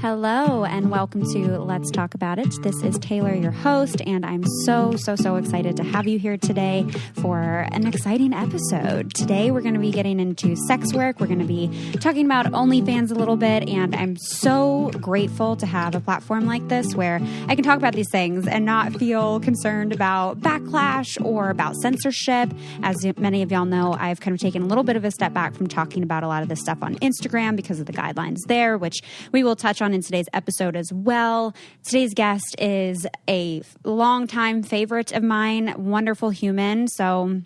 Hello and welcome to Let's Talk About It. This is Taylor, your host, and I'm so excited to have you here today for an exciting episode. Today we're going to be getting into sex work. We're going to be talking about OnlyFans a little bit, and I'm so grateful to have a platform like this where I can talk about these things and not feel concerned about backlash or about censorship. As many of y'all know, I've kind of taken a little bit of a step back from talking about a lot of this stuff on Instagram because of the guidelines there, which we will touch on in today's episode as well. Today's guest is a longtime favorite of mine, wonderful human. So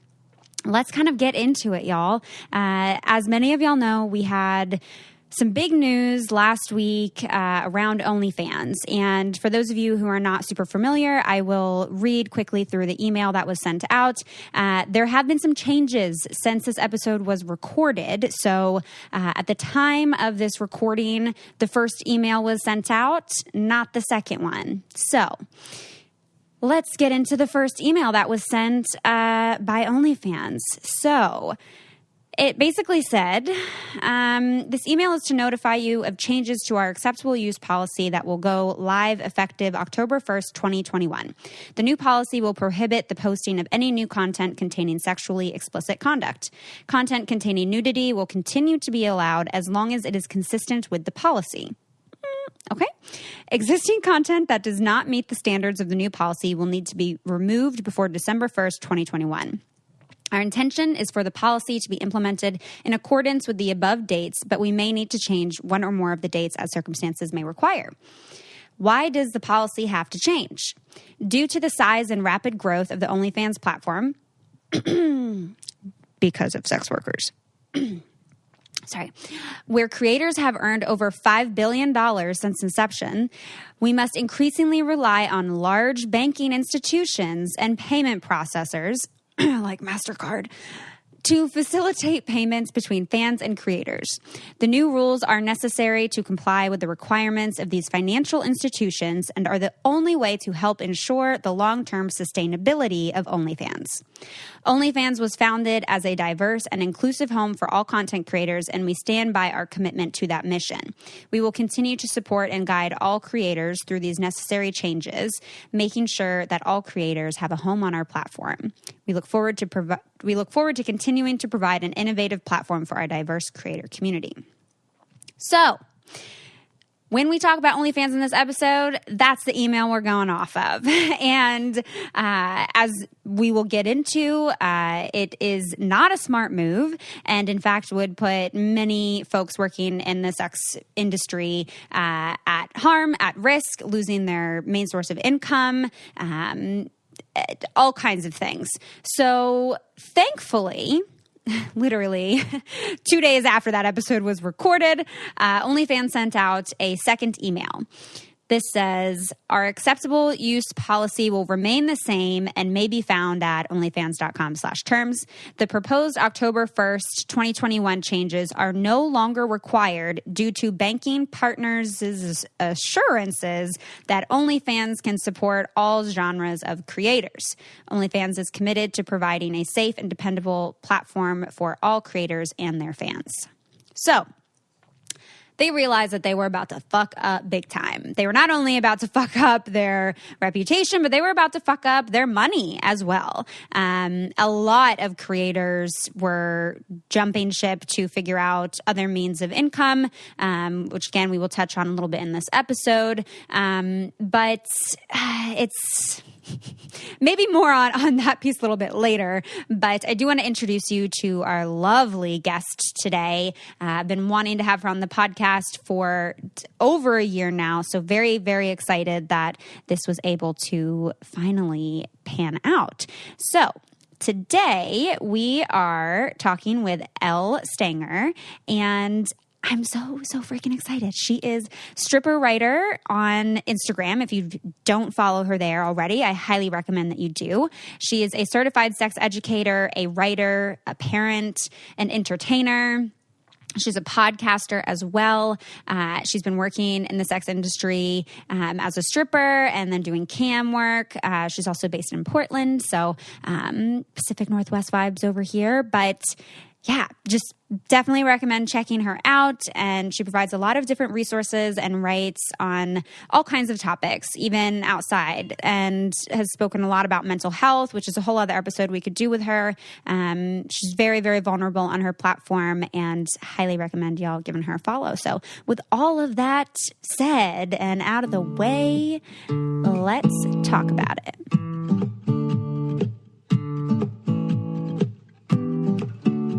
let's kind of get into it, y'all. As many of y'all know, we had some big news last week around OnlyFans. And for those of you who are not super familiar, I will read quickly through the email that was sent out. There have been some changes since this episode was recorded. So at the time of this recording, the first email was sent out, not the second one. So let's get into the first email that was sent by OnlyFans. So it basically said, this email is to notify you of changes to our acceptable use policy that will go live effective October 1st, 2021. The new policy will prohibit the posting of any new content containing sexually explicit conduct. Content containing nudity will continue to be allowed as long as it is consistent with the policy. Okay. Existing content that does not meet the standards of the new policy will need to be removed before December 1st, 2021. Our intention is for the policy to be implemented in accordance with the above dates, but we may need to change one or more of the dates as circumstances may require. Why does the policy have to change? Due to the size and rapid growth of the OnlyFans platform, because of sex workers. Where creators have earned over $5 billion since inception, we must increasingly rely on large banking institutions and payment processors like MasterCard, to facilitate payments between fans and creators. The new rules are necessary to comply with the requirements of these financial institutions and are the only way to help ensure the long-term sustainability of OnlyFans. OnlyFans was founded as a diverse and inclusive home for all content creators, and we stand by our commitment to that mission. We will continue to support and guide all creators through these necessary changes, making sure that all creators have a home on our platform. We look forward to continuing to provide an innovative platform for our diverse creator community. So, when we talk about OnlyFans in this episode, that's the email we're going off of. And as we will get into, it is not a smart move, and in fact would put many folks working in the sex industry at harm, at risk, losing their main source of income, all kinds of things. So thankfully, literally 2 days after that episode was recorded, OnlyFans sent out a second email. This says, our acceptable use policy will remain the same and may be found at onlyfans.com/terms. The proposed October 1st, 2021 changes are no longer required due to banking partners' assurances that OnlyFans can support all genres of creators. OnlyFans is committed to providing a safe and dependable platform for all creators and their fans. So, they realized that they were about to fuck up big time. They were not only about to fuck up their reputation, but they were about to fuck up their money as well. A lot of creators were jumping ship to figure out other means of income, which again, we will touch on a little bit in this episode. But it's maybe more on that piece a little bit later. But I do want to introduce you to our lovely guest today. I've been wanting to have her on the podcast for over a year now. So very, very excited that this was able to finally pan out. So today we are talking with Elle Stanger, and I'm so freaking excited. She is stripper writer on Instagram. If you don't follow her there already, I highly recommend that you do. She is a certified sex educator, a writer, a parent, an entertainer. She's a podcaster as well. She's been working in the sex industry as a stripper and then doing cam work. She's also based in Portland, so Pacific Northwest vibes over here. But yeah, just definitely recommend checking her out. And she provides a lot of different resources and writes on all kinds of topics, even outside, and has spoken a lot about mental health, which is a whole other episode we could do with her. She's very, very vulnerable on her platform, and highly recommend y'all giving her a follow. So with all of that said and out of the way, let's talk about it.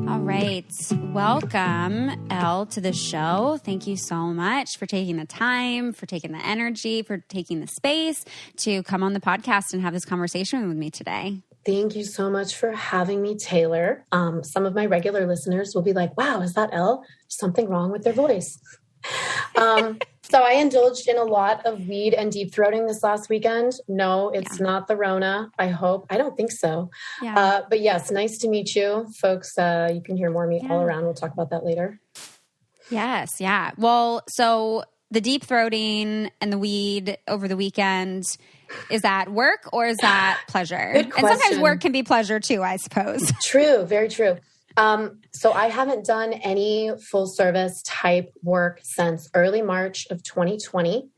All right. Welcome, Elle, to the show. Thank you so much for taking the time, for taking the energy, for taking the space to come on the podcast and have this conversation with me today. Thank you so much for having me, Taylor. Some of my regular listeners will be like, wow, is that Elle? Something wrong with their voice. So I indulged in a lot of weed and deep throating this last weekend. No, it's not the Rona. I hope. I don't think so. Yeah. But yes, nice to meet you, folks. You can hear more of me all around. We'll talk about that later. Yes. Yeah. Well, so the deep throating and the weed over the weekend, is that work or is that pleasure? Good question. And sometimes work can be pleasure too, I suppose. True. Very true. So I haven't done any full service type work since early March of 2020.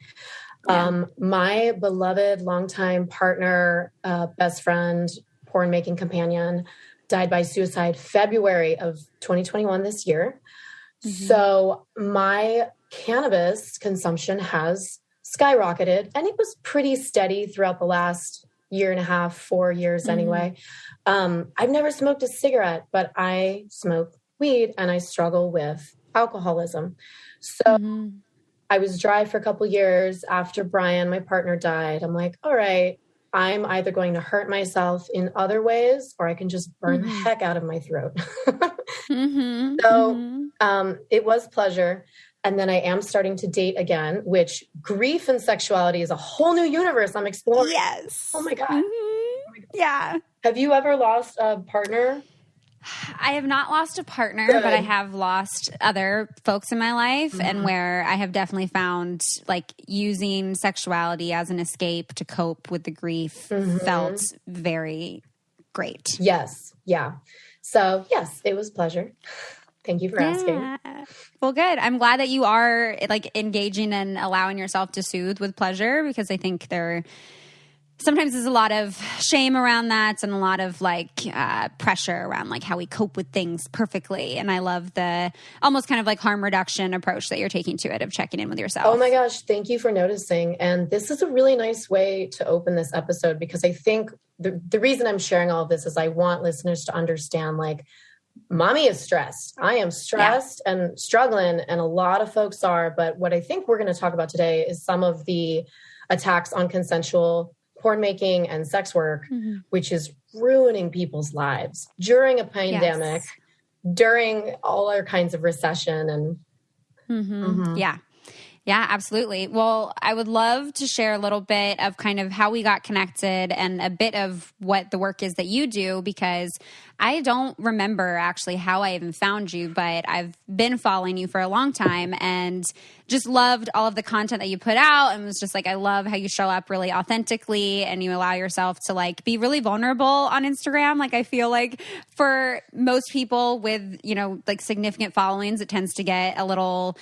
My beloved longtime partner, best friend, porn making companion died by suicide February of 2021 this year. Mm-hmm. So my cannabis consumption has skyrocketed, and it was pretty steady throughout the last year and a half, 4 years anyway. I've never smoked a cigarette, but I smoke weed and I struggle with alcoholism. So I was dry for a couple years after Brian, my partner, died. I'm like, all right, I'm either going to hurt myself in other ways or I can just burn the heck out of my throat. So it was pleasure. And then I am starting to date again, which grief and sexuality is a whole new universe I'm exploring. Yes. Oh my God. Oh my God. Yeah. Have you ever lost a partner? I have not lost a partner, Good. but I have lost other folks in my life, and where I have definitely found like using sexuality as an escape to cope with the grief felt very great. Yes. Yeah. So yes, it was pleasure. Thank you for asking. Well, good. I'm glad that you are like engaging and allowing yourself to soothe with pleasure, because I think there sometimes there's a lot of shame around that and a lot of like pressure around like how we cope with things perfectly. And I love the almost kind of like harm reduction approach that you're taking to it of checking in with yourself. Oh my gosh. Thank you for noticing. And this is a really nice way to open this episode, because I think the reason I'm sharing all of this is I want listeners to understand like, mommy is stressed. I am stressed and struggling, and a lot of folks are. But what I think we're going to talk about today is some of the attacks on consensual porn making and sex work, which is ruining people's lives during a pandemic, during all our kinds of recession. And Yeah, absolutely. Well, I would love to share a little bit of kind of how we got connected and a bit of what the work is that you do, because I don't remember actually how I even found you, but I've been following you for a long time and just loved all of the content that you put out, and was just like, I love how you show up really authentically and you allow yourself to like be really vulnerable on Instagram. Like I feel like for most people with, you know, like significant followings, it tends to get a little,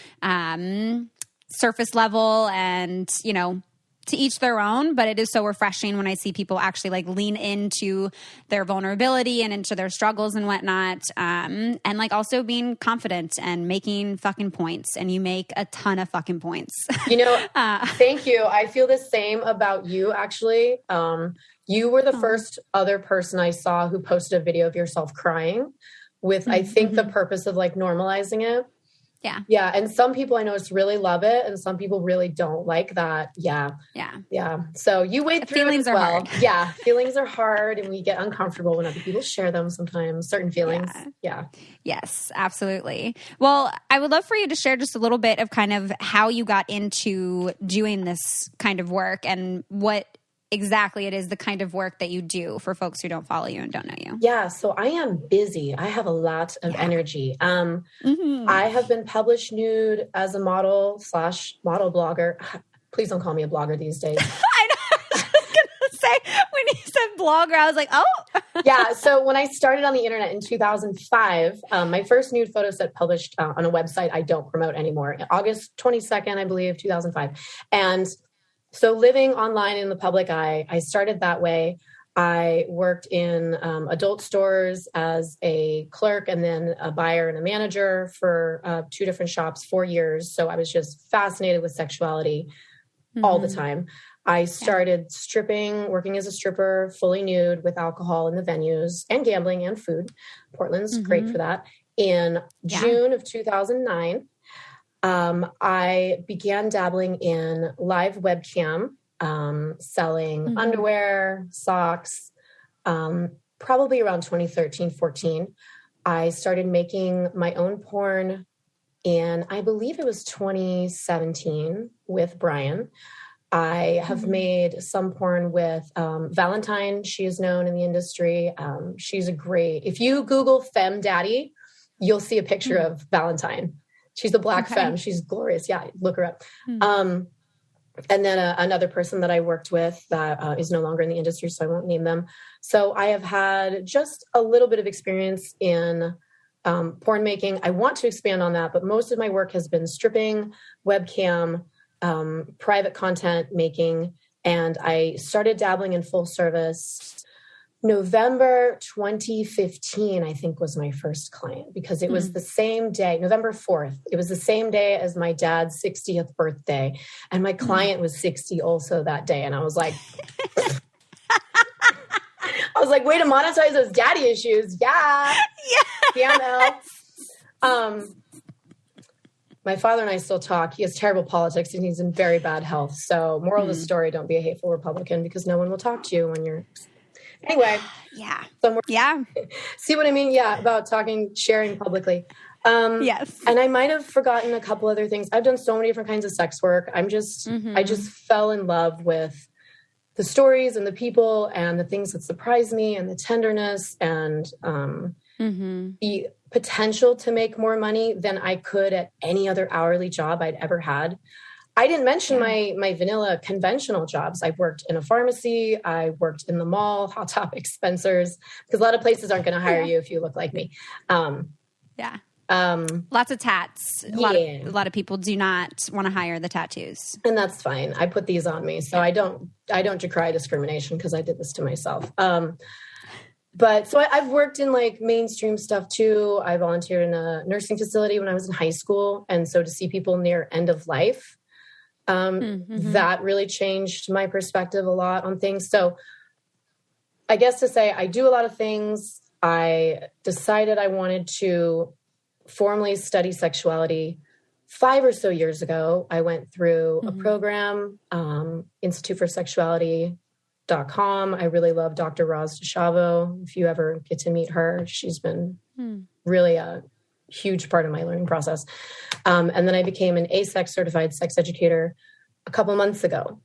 surface level, and, you know, to each their own, but it is so refreshing when I see people actually like lean into their vulnerability and into their struggles and whatnot. And like also being confident and making fucking points, and you make a ton of fucking points. You know, thank you. I feel the same about you, actually. You were the first other person I saw who posted a video of yourself crying with, I think, the purpose of like normalizing it. Yeah. Yeah. And some people I noticed really love it, and some people really don't like that. Yeah. Yeah. Yeah. So you wade through feelings it as well. are hard. Yeah. Feelings are hard, and we get uncomfortable when other people share them sometimes, certain feelings. Yeah. Yes, absolutely. Well, I would love for you to share just a little bit of kind of how you got into doing this kind of work and what exactly it is the kind of work that you do for folks who don't follow you and don't know you. Yeah. So I am busy. I have a lot of energy. I have been published nude as a model / model blogger. Please don't call me a blogger these days. I know. I was going to say, When you said blogger, I was like, oh. Yeah. So when I started on the internet in 2005, my first nude photo set published on a website I don't promote anymore, August 22nd, I believe, 2005. And so living online in the public eye, I started that way. I worked in adult stores as a clerk and then a buyer and a manager for 2 different shops, 4 years. So I was just fascinated with sexuality all the time. I started stripping, working as a stripper, fully nude with alcohol in the venues and gambling and food. Portland's great for that. In June of 2009, I began dabbling in live webcam, selling underwear, socks, probably around 2013, 14. I started making my own porn in, I believe it was 2017 with Brian. I have made some porn with Valentine. She is known in the industry. She's a great, if you Google Femme Daddy, you'll see a picture of Valentine. She's a black femme. She's glorious. Yeah, look her up. And then another person that I worked with that is no longer in the industry, so I won't name them. So I have had just a little bit of experience in porn making. I want to expand on that, but most of my work has been stripping, webcam, private content making, and I started dabbling in full service. November 2015, I think, was my first client because it was the same day, November 4th. It was the same day as my dad's 60th birthday. And my client was 60 also that day. And I was like, way to monetize those daddy issues. Yeah. Yeah. My father and I still talk. He has terrible politics and he's in very bad health. So moral of the story, don't be a hateful Republican because no one will talk to you when you're... Anyway. Yeah. Yeah. See what I mean? Yeah. About talking, sharing publicly. Yes. And I might've forgotten a couple other things. I've done so many different kinds of sex work. I just fell in love with the stories and the people and the things that surprised me and the tenderness and the potential to make more money than I could at any other hourly job I'd ever had. I didn't mention my vanilla conventional jobs. I've worked in a pharmacy. I worked in the mall, Hot Topic, Spencer's, because a lot of places aren't going to hire you if you look like me. Lots of tats. A lot of people do not want to hire the tattoos. And that's fine. I put these on me. So I don't decry discrimination because I did this to myself. But so I've worked in like mainstream stuff too. I volunteered in a nursing facility when I was in high school. And so to see people near end of life, that really changed my perspective a lot on things. So I guess to say I do a lot of things. I decided I wanted to formally study sexuality 5 or so years ago. I went through a program, Institute for Sexuality.com. I really love Dr. Roz DeChavo. If you ever get to meet her, she's been really a huge part of my learning process. And then I became an ASEX certified sex educator a couple months ago.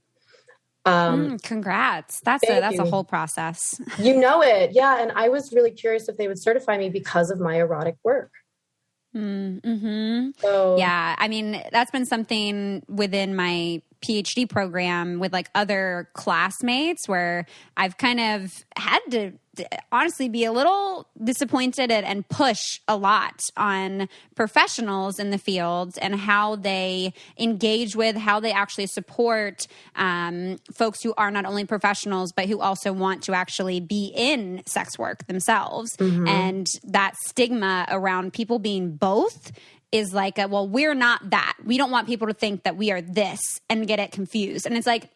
Congrats. That's a whole process. You know it. Yeah. And I was really curious if they would certify me because of my erotic work. So, yeah. I mean, that's been something within my PhD program with like other classmates where I've kind of had to honestly be a little disappointed and push a lot on professionals in the field and how they engage with, how they actually support folks who are not only professionals, but who also want to actually be in sex work themselves. And that stigma around people being both is like, well, we're not that. We don't want people to think that we are this and get it confused. And it's like,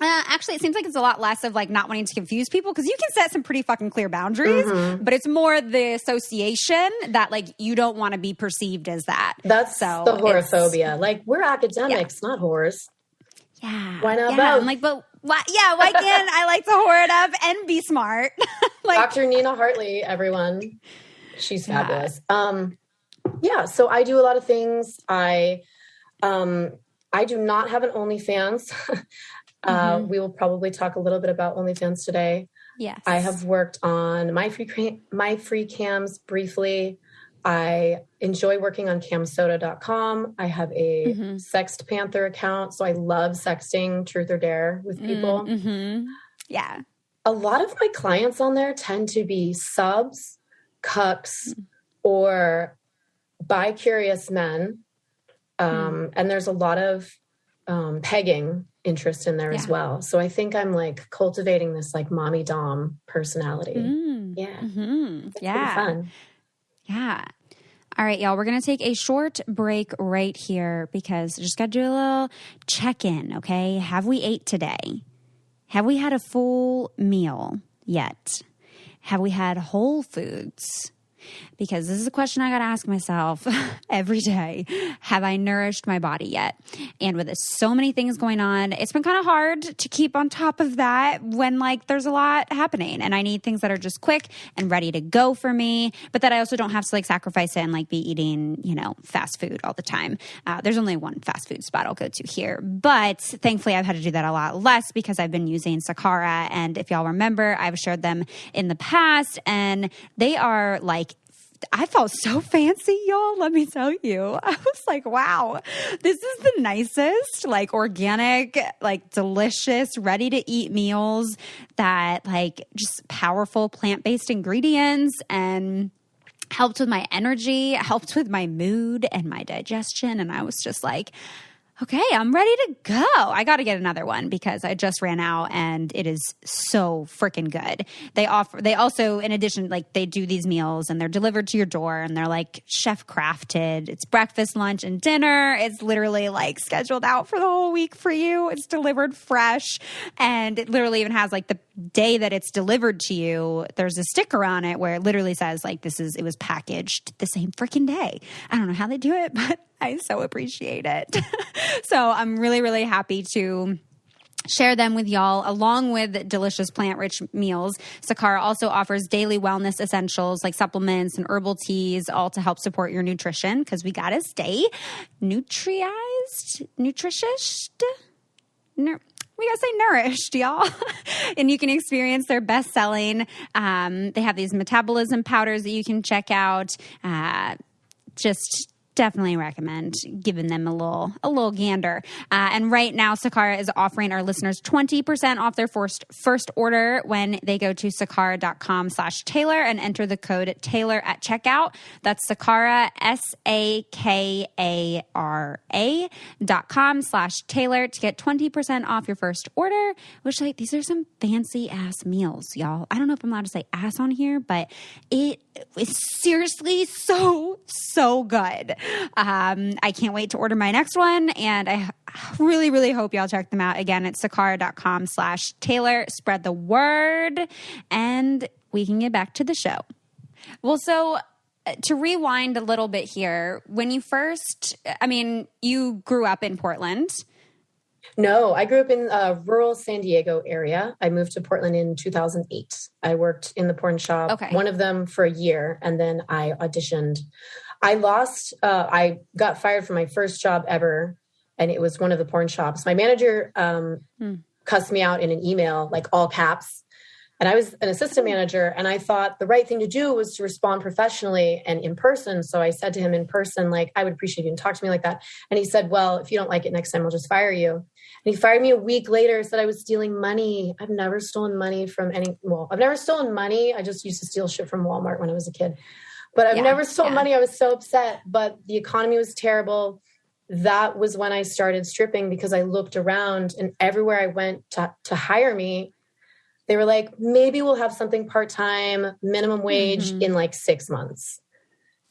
actually, it seems like it's a lot less of like not wanting to confuse people because you can set some pretty fucking clear boundaries, but it's more the association that like you don't want to be perceived as that. That's the whorephobia. Like we're academics, not whores. Yeah. Why not both? I'm like, but why can't I like to whore it up and be smart? Like, Dr. Nina Hartley, everyone. She's fabulous. Yeah, so I do a lot of things. I do not have an OnlyFans. We will probably talk a little bit about OnlyFans today. Yes. I have worked on my free cams briefly. I enjoy working on camsoda.com. I have a Sext Panther account, so I love sexting truth or dare with people. Yeah. a lot of my clients on there tend to be subs, cucks, or bi-curious men. And there's a lot of pegging interest in there as well. So I think I'm like cultivating this like mommy dom personality. Yeah. It's pretty fun. Yeah. All right, y'all, we're going to take a short break right here because I just got to do a little check-in, okay? Have we ate today? Have we had a full meal yet? Have we had whole foods? Because this is a question I got to ask myself every day. Have I nourished my body yet? And with so many things going on, it's been kind of hard to keep on top of that when like there's a lot happening and I need things that are just quick and ready to go for me, but that I also don't have to like sacrifice it and like be eating, you know, fast food all the time. There's only one fast food spot I'll go to here, but thankfully I've had to do that a lot less because I've been using Sakara. And if y'all remember, I've shared them in the past and they are like, I felt so fancy, y'all. Let me tell you. I was like, wow, this is the nicest, like organic, like delicious, ready to eat meals that like just powerful plant-based ingredients and helped with my energy, helped with my mood and my digestion. And I was just like, okay, I'm ready to go. I got to get another one because I just ran out and it is so freaking good. They also, in addition, like they do these meals and they're delivered to your door and they're like chef crafted. It's breakfast, lunch, and dinner. It's literally like scheduled out for the whole week for you. It's delivered fresh. And it literally even has like the day that it's delivered to you, there's a sticker on it where it literally says like, it was packaged the same freaking day. I don't know how they do it, but I so appreciate it. So I'm really, really happy to share them with y'all along with delicious plant-rich meals. Sakara also offers daily wellness essentials like supplements and herbal teas, all to help support your nutrition because we got to stay nutritious. We gotta say nourished, y'all. And you can experience their best-selling. They have these metabolism powders that you can check out. Just definitely recommend giving them a little gander. And right now, Sakara is offering our listeners 20% off their first order when they go to sakara.com/Taylor and enter the code Taylor at checkout. That's Sakara, SAKARA.com/Taylor to get 20% off your first order, which like, these are some fancy ass meals, y'all. I don't know if I'm allowed to say ass on here, but it is seriously so good. I can't wait to order my next one. And I really, really hope y'all check them out. Again, it's sakara.com/Taylor. Spread the word and we can get back to the show. Well, so to rewind a little bit here, when you you grew up in Portland. No, I grew up in rural San Diego area. I moved to Portland in 2008. I worked in the porn shop, one of them for a year, and then I auditioned. I got fired from my first job ever, and it was one of the porn shops. My manager cussed me out in an email, like all caps. And I was an assistant manager, and I thought the right thing to do was to respond professionally and in person. So I said to him in person, like, I would appreciate you to talk to me like that. And he said, well, if you don't like it next time, I'll just fire you. And he fired me a week later, said I was stealing money. I've never stolen money from I've never stolen money. I just used to steal shit from Walmart when I was a kid. But I've never stolen money. I was so upset, but the economy was terrible. That was when I started stripping because I looked around and everywhere I went to hire me, they were like, maybe we'll have something part-time, minimum wage in like 6 months.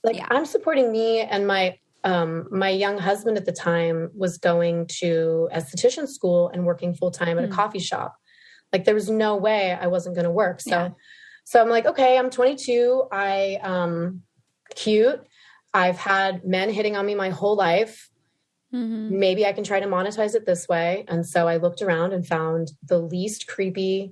I'm supporting me and my young husband at the time was going to esthetician school and working full-time at a coffee shop. Like there was no way I wasn't going to work. So I'm like, okay, I'm 22. Cute. I've had men hitting on me my whole life. Maybe I can try to monetize it this way. And so I looked around and found the least creepy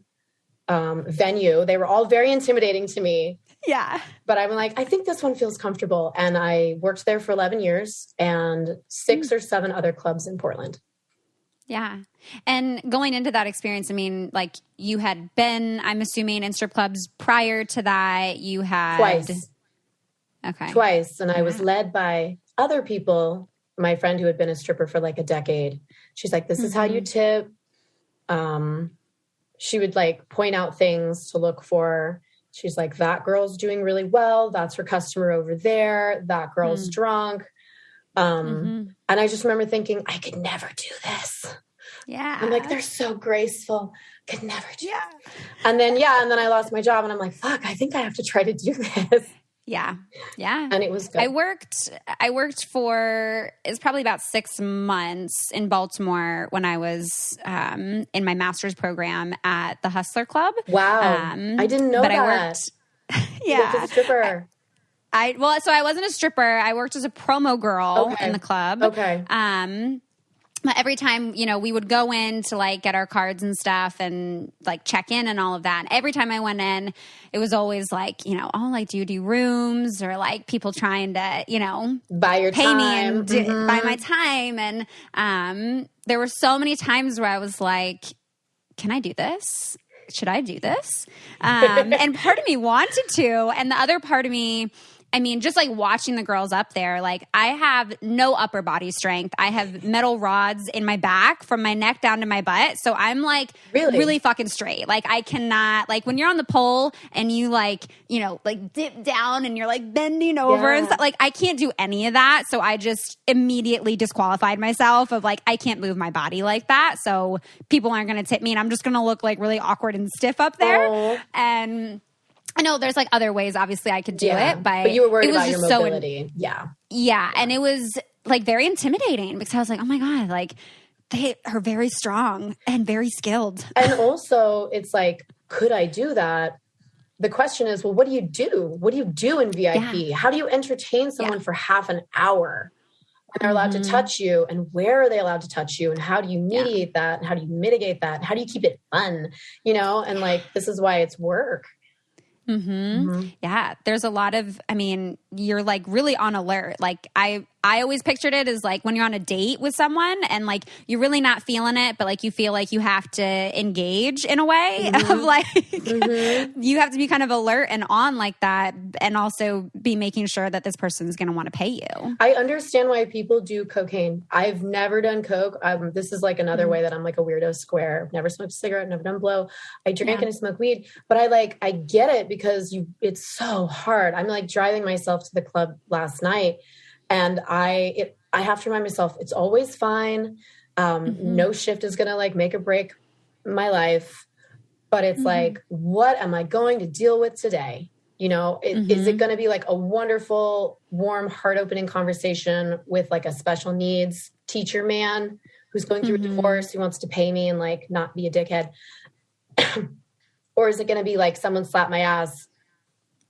venue. They were all very intimidating to me. Yeah. But I'm like, I think this one feels comfortable. And I worked there for 11 years and 6 or 7 other clubs in Portland. Yeah. And going into that experience, I mean, like you had been, I'm assuming, in strip clubs prior to that. You had twice. Okay. Twice. And I was led by other people. My friend who had been a stripper for like a decade. She's like, this is how you tip. she would like point out things to look for. She's like, that girl's doing really well. That's her customer over there. That girl's drunk. And I just remember thinking, I could never do this. Yeah. I'm like, they're so graceful. Could never do that. And then I lost my job and I'm like, fuck, I think I have to try to do this. Yeah. Yeah. And it was good. I worked for, it's probably about 6 months in Baltimore when I was in my master's program at the Hustler Club. Wow. I didn't know that. I worked, You worked as a stripper. So I wasn't a stripper. I worked as a promo girl in the club. Okay. But every time, we would go in to like get our cards and stuff and like check in and all of that. And every time I went in, it was always like, oh, like, do you do rooms or like people trying to, buy your pay time. Me and buy my time. And there were so many times where I was like, can I do this? Should I do this? And part of me wanted to. And the other part of me, just like watching the girls up there, like I have no upper body strength. I have metal rods in my back from my neck down to my butt. So I'm like really fucking straight. Like I cannot, like when you're on the pole and you like, like dip down and you're like bending over and stuff, like I can't do any of that. So I just immediately disqualified myself of like, I can't move my body like that. So people aren't going to tip me and I'm just going to look like really awkward and stiff up there. Oh. And I know there's like other ways, obviously, I could do it, but you were worried about your just mobility. Yeah. And it was like very intimidating because I was like, oh my God, like they are very strong and very skilled. And also it's like, could I do that? The question is, well, what do you do? What do you do in VIP? Yeah. How do you entertain someone for half an hour? And they're allowed to touch you, and where are they allowed to touch you? And how do you mediate that? And how do you mitigate that? And how do you keep it fun? And like, this is why it's work. Yeah. There's a lot of, you're like really on alert. Like I always pictured it as like when you're on a date with someone and like you're really not feeling it, but like you feel like you have to engage in a way of like you have to be kind of alert and on like that, and also be making sure that this person's going to want to pay you. I understand why people do cocaine. I've never done coke. This is like another way that I'm like a weirdo square. I've never smoked a cigarette, never done blow. I drink and I smoke weed, but I get it because it's so hard. I'm like driving myself to the club last night. And I have to remind myself, it's always fine. No shift is going to like make or break my life, but it's like, what am I going to deal with today? Is it going to be like a wonderful, warm, heart opening conversation with like a special needs teacher man who's going through a divorce, who wants to pay me and like not be a dickhead? Or is it going to be like someone slapped my ass?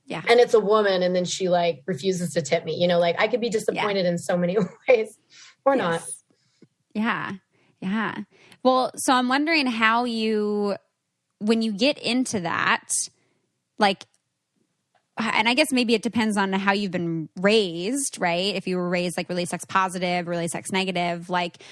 Yeah. And it's a woman and then she like refuses to tip me, like I could be disappointed in so many ways or not. Yeah. Yeah. Well, so I'm wondering how when you get into that, like, and I guess maybe it depends on how you've been raised, right? If you were raised like really sex positive, really sex negative, like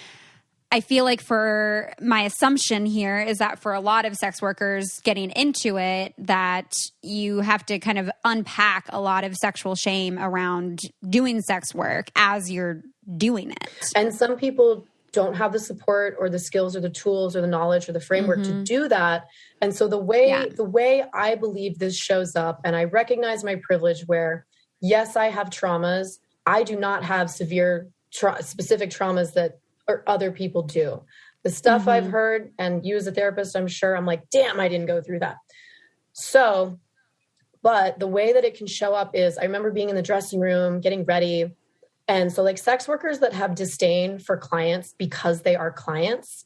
I feel like for my assumption here is that for a lot of sex workers getting into it, that you have to kind of unpack a lot of sexual shame around doing sex work as you're doing it. And some people don't have the support or the skills or the tools or the knowledge or the framework to do that. And so the way I believe this shows up, and I recognize my privilege where, yes, I have traumas. I do not have severe specific traumas that or other people do. The stuff I've heard, and you as a therapist, I'm sure, I'm like, damn, I didn't go through that. So, but the way that it can show up is I remember being in the dressing room, getting ready. And so like sex workers that have disdain for clients because they are clients,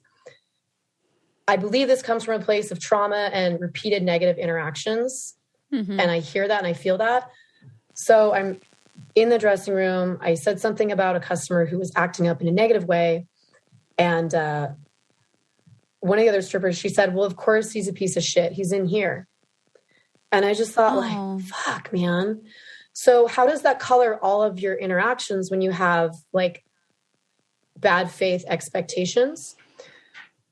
I believe this comes from a place of trauma and repeated negative interactions. And I hear that and I feel that. So I'm in the dressing room. I said something about a customer who was acting up in a negative way. And one of the other strippers, she said, well, of course he's a piece of shit. He's in here. And I just thought like, fuck, man. So how does that color all of your interactions when you have like bad faith expectations?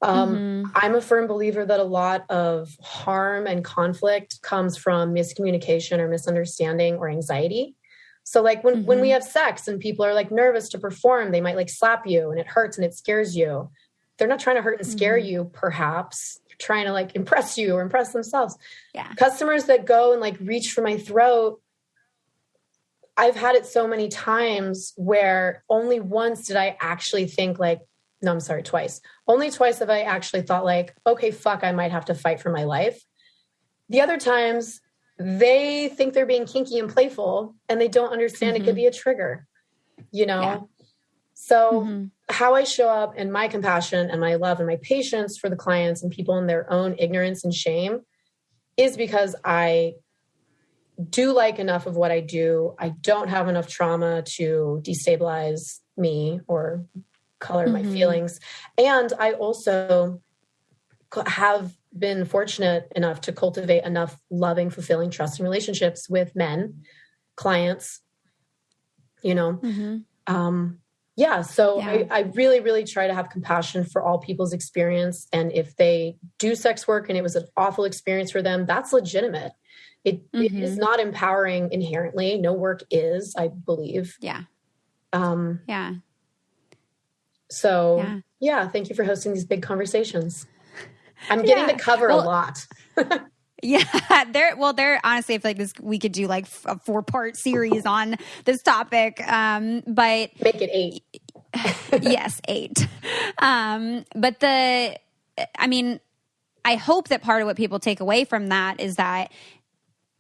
I'm a firm believer that a lot of harm and conflict comes from miscommunication or misunderstanding or anxiety. So like when we have sex and people are like nervous to perform, they might like slap you and it hurts and it scares you. They're not trying to hurt and scare you, perhaps. They're trying to like impress you or impress themselves. Yeah. Customers that go and like reach for my throat, I've had it so many times where only once did I actually think like, no, I'm sorry, twice. Only twice have I actually thought like, okay, fuck, I might have to fight for my life. The other times they think they're being kinky and playful and they don't understand it could be a trigger, you know? Yeah. So how I show up and my compassion and my love and my patience for the clients and people in their own ignorance and shame is because I do like enough of what I do. I don't have enough trauma to destabilize me or color my feelings. And I also have been fortunate enough to cultivate enough loving, fulfilling, trusting relationships with men, clients, you know. I really, really try to have compassion for all people's experience. And if they do sex work and it was an awful experience for them, that's legitimate. It is not empowering inherently. No work is, I believe. Yeah. So thank you for hosting these big conversations. I'm getting to cover a lot. There honestly, I feel like we could do like a 4-part series on this topic. But make it 8. Yes, 8. But I hope that part of what people take away from that is that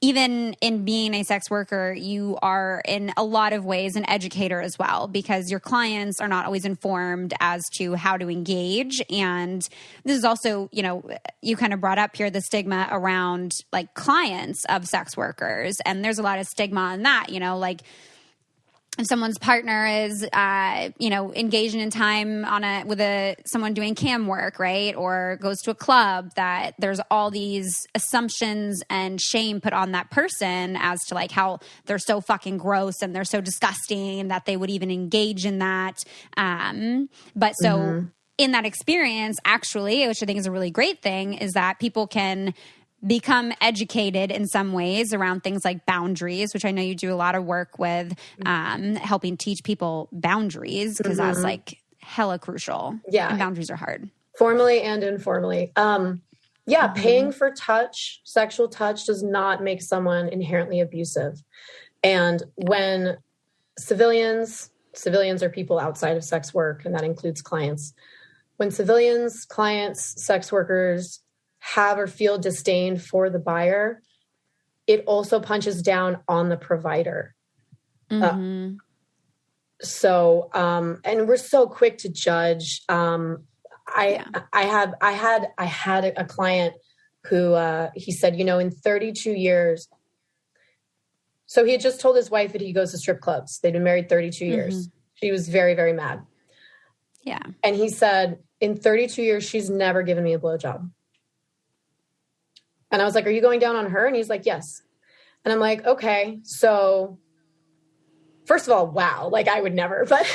even in being a sex worker, you are in a lot of ways an educator as well, because your clients are not always informed as to how to engage. And this is also, you know, you kind of brought up here the stigma around like clients of sex workers. And there's a lot of stigma on that, you know, like if someone's partner is, engaging in time with someone doing cam work, right? Or goes to a club, that there's all these assumptions and shame put on that person as to like how they're so fucking gross and they're so disgusting that they would even engage in that. In that experience, actually, which I think is a really great thing, is that people can become educated in some ways around things like boundaries, which I know you do a lot of work with, helping teach people boundaries, because that's like hella crucial. Yeah. And boundaries are hard. Formally and informally. Paying for touch, sexual touch, does not make someone inherently abusive. And when civilians are people outside of sex work, and that includes clients. When civilians, clients, sex workers have or feel disdain for the buyer, it also punches down on the provider. And we're so quick to judge. I had a client who he said, you know, in 32 years. So he had just told his wife that he goes to strip clubs. They'd been married 32 years. She was very, very mad. Yeah. And he said, in 32 years, she's never given me a blowjob. And I was like, are you going down on her? And he's like, yes. And I'm like, okay. So first of all, wow. Like I would never, but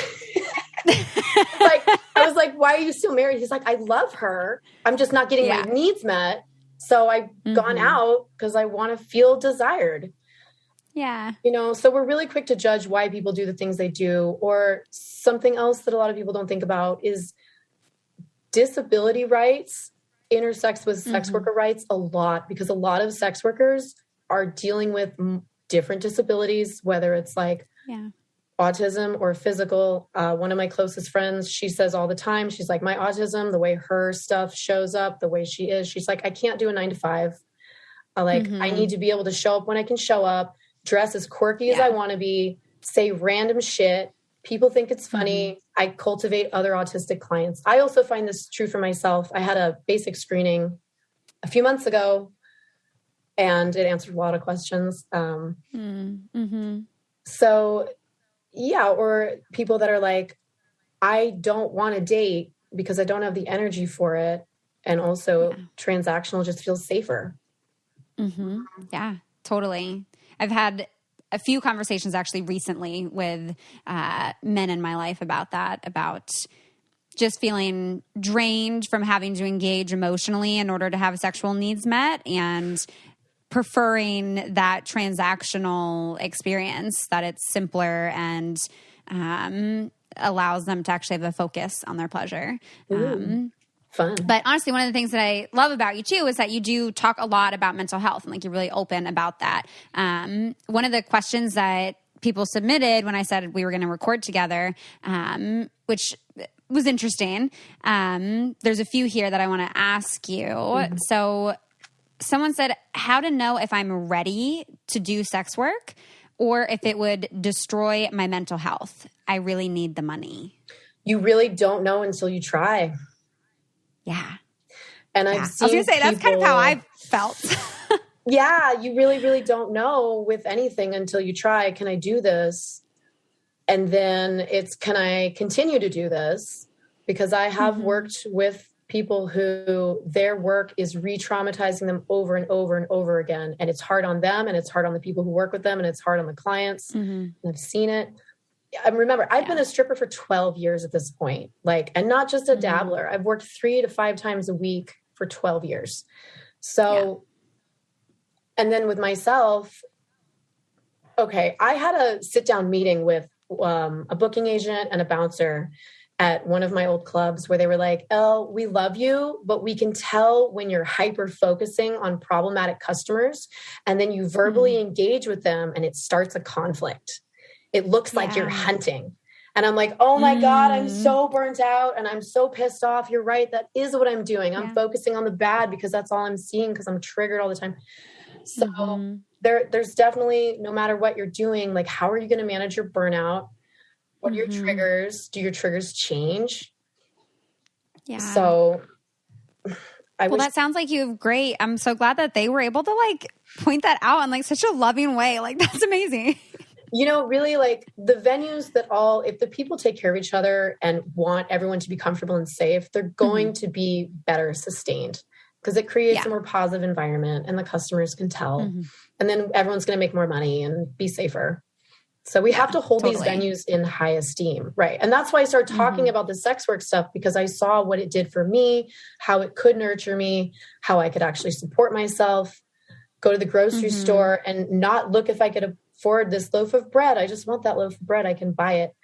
like, I was like, why are you still married? He's like, I love her. I'm just not getting my needs met. So I've gone out because I want to feel desired. Yeah. You know, so we're really quick to judge why people do the things they do. Or something else that a lot of people don't think about is disability rights intersects with sex worker rights a lot, because a lot of sex workers are dealing with different disabilities, whether it's like autism or physical. One of my closest friends, she says all the time, she's like, my autism, the way her stuff shows up, the way she is, she's like, I can't do a 9 to 5. I need to be able to show up when I can show up, dress as quirky as I want to be, say random shit. People think it's funny. I cultivate other autistic clients. I also find this true for myself. I had a basic screening a few months ago, and it answered a lot of questions. Or people that are like, I don't want to date because I don't have the energy for it. And also transactional just feels safer. Yeah, totally. I've had a few conversations actually recently with men in my life about that, about just feeling drained from having to engage emotionally in order to have sexual needs met, and preferring that transactional experience, that it's simpler and allows them to actually have a focus on their pleasure. Fun. But honestly, one of the things that I love about you too is that you do talk a lot about mental health, and like you're really open about that. One of the questions that people submitted when I said we were going to record together, which was interesting. There's a few here that I want to ask you. So someone said, how to know if I'm ready to do sex work or if it would destroy my mental health. I really need the money. You really don't know until you try. Yeah. And I've seen I was going to say, that's kind of how I felt. Yeah, you really, really don't know with anything until you try. Can I do this? And then it's, can I continue to do this? Because I have worked with people who their work is re-traumatizing them over and over and over again. And it's hard on them, and it's hard on the people who work with them, and it's hard on the clients. And I've seen it. And remember, I've been a stripper for 12 years at this point, and not just a dabbler. I've worked 3 to 5 times a week for 12 years. So, and then with myself, okay, I had a sit down meeting with a booking agent and a bouncer at one of my old clubs where they were like, Elle, we love you, but we can tell when you're hyper focusing on problematic customers and then you verbally engage with them and it starts a conflict. It looks like you're hunting. And I'm like, oh my God, I'm so burnt out and I'm so pissed off. You're right. That is what I'm doing. I'm focusing on the bad because that's all I'm seeing because I'm triggered all the time. So there's definitely, no matter what you're doing, like, how are you going to manage your burnout? What are your triggers? Do your triggers change? Yeah. So that sounds like you have great. I'm so glad that they were able to point that out in such a loving way. That's amazing. Really the venues that if the people take care of each other and want everyone to be comfortable and safe, they're going to be better sustained because it creates a more positive environment and the customers can tell. And then everyone's going to make more money and be safer. So we have to hold these venues in high esteem. Right. And that's why I started talking about the sex work stuff, because I saw what it did for me, how it could nurture me, how I could actually support myself, go to the grocery store and not look if I could afford this loaf of bread. I just want that loaf of bread. I can buy it.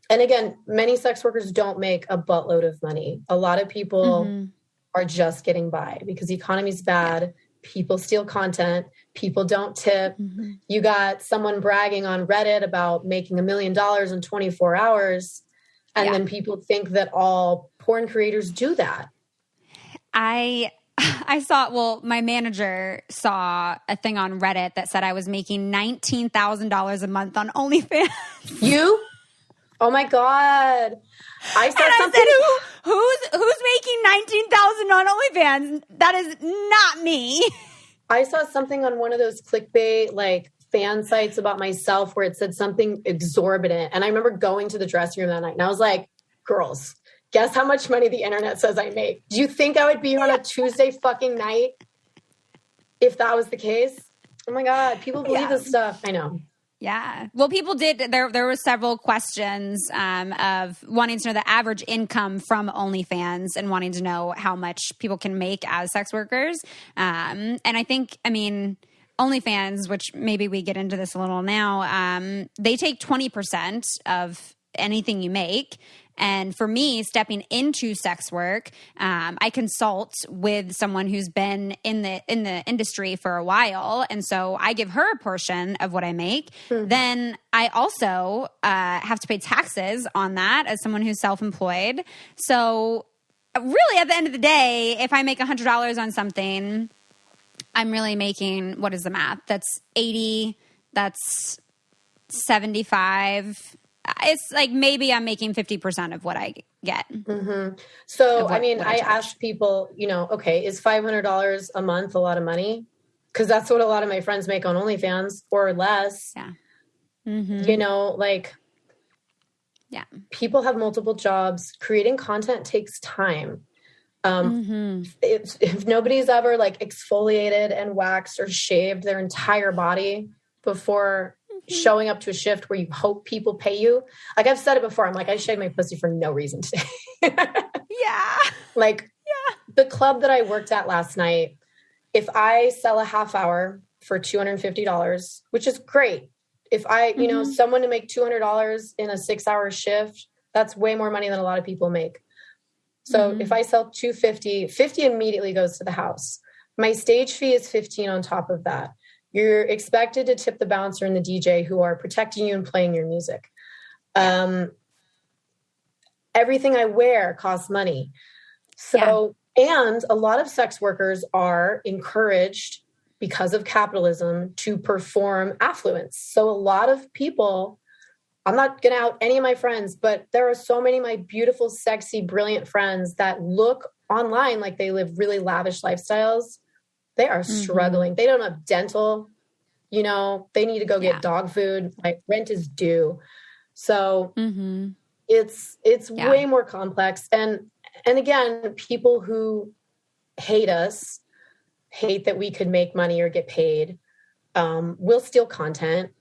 And again, many sex workers don't make a buttload of money. A lot of people are just getting by because the economy's bad. People steal content. People don't tip. You got someone bragging on Reddit about making $1 million in 24 hours. And then people think that all porn creators do that. I saw, my manager saw a thing on Reddit that said I was making $19,000 a month on OnlyFans. You? Oh my God. I saw something. I said, who's making $19,000 on OnlyFans? That is not me. I saw something on one of those clickbait, fan sites about myself where it said something exorbitant. And I remember going to the dressing room that night and I was like, girls, guess how much money the internet says I make? Do you think I would be here on a Tuesday fucking night if that was the case? Oh my God. People believe this stuff. I know. Yeah. Well, people did. There were several questions of wanting to know the average income from OnlyFans and wanting to know how much people can make as sex workers. And I think, OnlyFans, which maybe we get into this a little now, they take 20% of anything you make. And for me, stepping into sex work, I consult with someone who's been in the industry for a while, and so I give her a portion of what I make. Then I also have to pay taxes on that as someone who's self-employed. So really, at the end of the day, if I make $100 on something, I'm really making, what is the math? That's 80. That's 75. It's maybe I'm making 50% of what I get. So, I ask people, okay, is $500 a month a lot of money? Because that's what a lot of my friends make on OnlyFans or less. Yeah. People have multiple jobs. Creating content takes time. If nobody's ever exfoliated and waxed or shaved their entire body before showing up to a shift where you hope people pay you. I've said it before. I'm like, I shaved my pussy for no reason today. The club that I worked at last night, if I sell a half hour for $250, which is great. If I, someone to make $200 in a 6-hour shift, that's way more money than a lot of people make. So if I sell 250, 50 immediately goes to the house. My stage fee is 15 on top of that. You're expected to tip the bouncer and the DJ who are protecting you and playing your music. Everything I wear costs money. So, and a lot of sex workers are encouraged because of capitalism to perform affluence. So a lot of people, I'm not going to out any of my friends, but there are so many of my beautiful, sexy, brilliant friends that look online like they live really lavish lifestyles. They are struggling. They don't have dental, you know, they need to go get dog food. Like rent is due. So it's way more complex. And again, people who hate us, hate that we could make money or get paid, will steal content.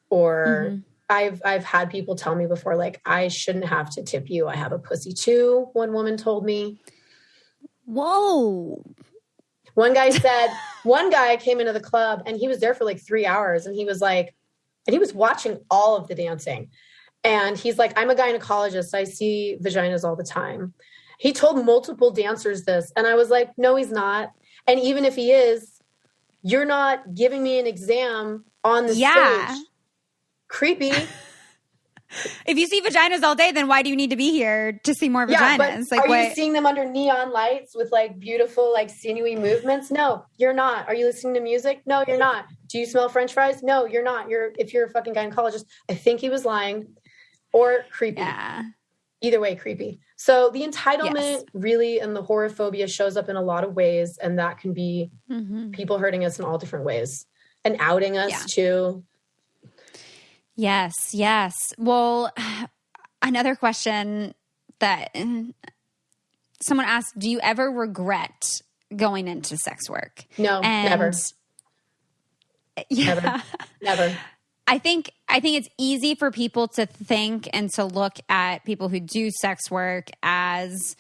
Or I've had people tell me before, like, I shouldn't have to tip you. I have a pussy too. One woman told me. Whoa. One guy came into the club and he was there for like 3 hours and he was like, and he was watching all of the dancing. And he's like, I'm a gynecologist. I see vaginas all the time. He told multiple dancers this. And I was like, no, he's not. And even if he is, you're not giving me an exam on the stage. Creepy. If you see vaginas all day, then why do you need to be here to see more vaginas? But are you seeing them under neon lights with like beautiful, like sinewy movements? No, you're not. Are you listening to music? No, you're not. Do you smell French fries? No, you're not. If you're a fucking gynecologist. I think he was lying or creepy. Yeah. Either way, creepy. So the entitlement really and the horophobia shows up in a lot of ways. And that can be people hurting us in all different ways and outing us too. Yes. Well, another question that someone asked, do you ever regret going into sex work? No, never. Yeah. Never. I think it's easy for people to think and to look at people who do sex work as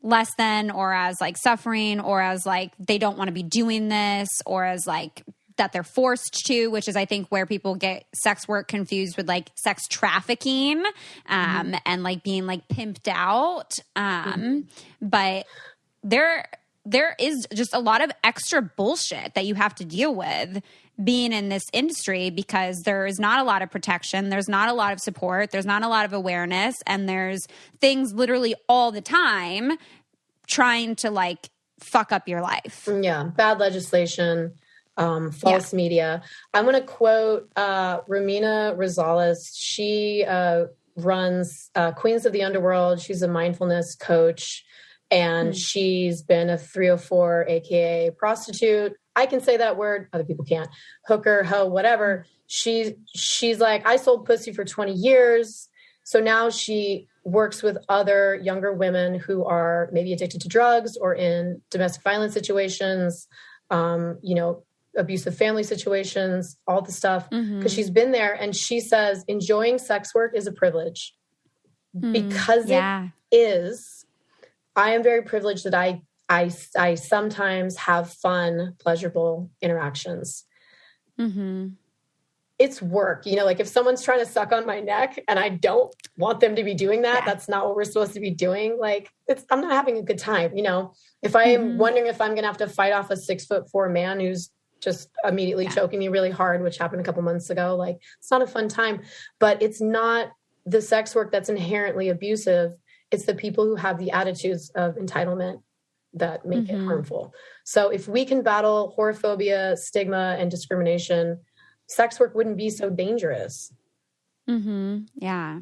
less than, or as like suffering, or as like they don't want to be doing this, or as like that they're forced to, which is I think where people get sex work confused with like sex trafficking and like being like pimped out. But there is just a lot of extra bullshit that you have to deal with being in this industry, because there is not a lot of protection. There's not a lot of support. There's not a lot of awareness. And there's things literally all the time trying to like fuck up your life. Yeah. Bad legislation, false media. I'm going to quote Romina Rosales. She runs Queens of the Underworld. She's a mindfulness coach. And she's been a 304, AKA prostitute. I can say that word. Other people can't. Hooker, hoe, whatever. She's like, I sold pussy for 20 years. So now she works with other younger women who are maybe addicted to drugs or in domestic violence situations, abusive family situations, all the stuff. Because she's been there. And she says, enjoying sex work is a privilege. Because it is. I am very privileged that I sometimes have fun, pleasurable interactions. It's work, like if someone's trying to suck on my neck and I don't want them to be doing that, that's not what we're supposed to be doing. Like I'm not having a good time. If I am wondering if I'm going to have to fight off a 6'4" man who's just immediately choking me really hard, which happened a couple months ago, like it's not a fun time, but it's not the sex work that's inherently abusive. It's the people who have the attitudes of entitlement that make it harmful. So if we can battle horophobia, stigma, and discrimination, sex work wouldn't be so dangerous. Yeah.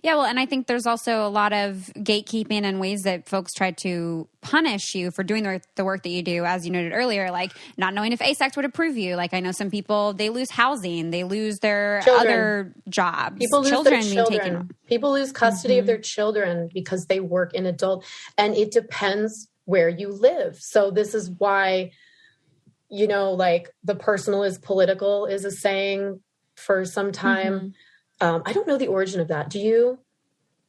Well, and I think there's also a lot of gatekeeping and ways that folks try to punish you for doing the work that you do, as you noted earlier, like not knowing if ASEX would approve you. Like I know some people, they lose housing, they lose their other jobs. People lose their children. People lose custody of their children because they work in adult, and it depends where you live. So this is why, like the personal is political is a saying for some time. I don't know the origin of that. Do you?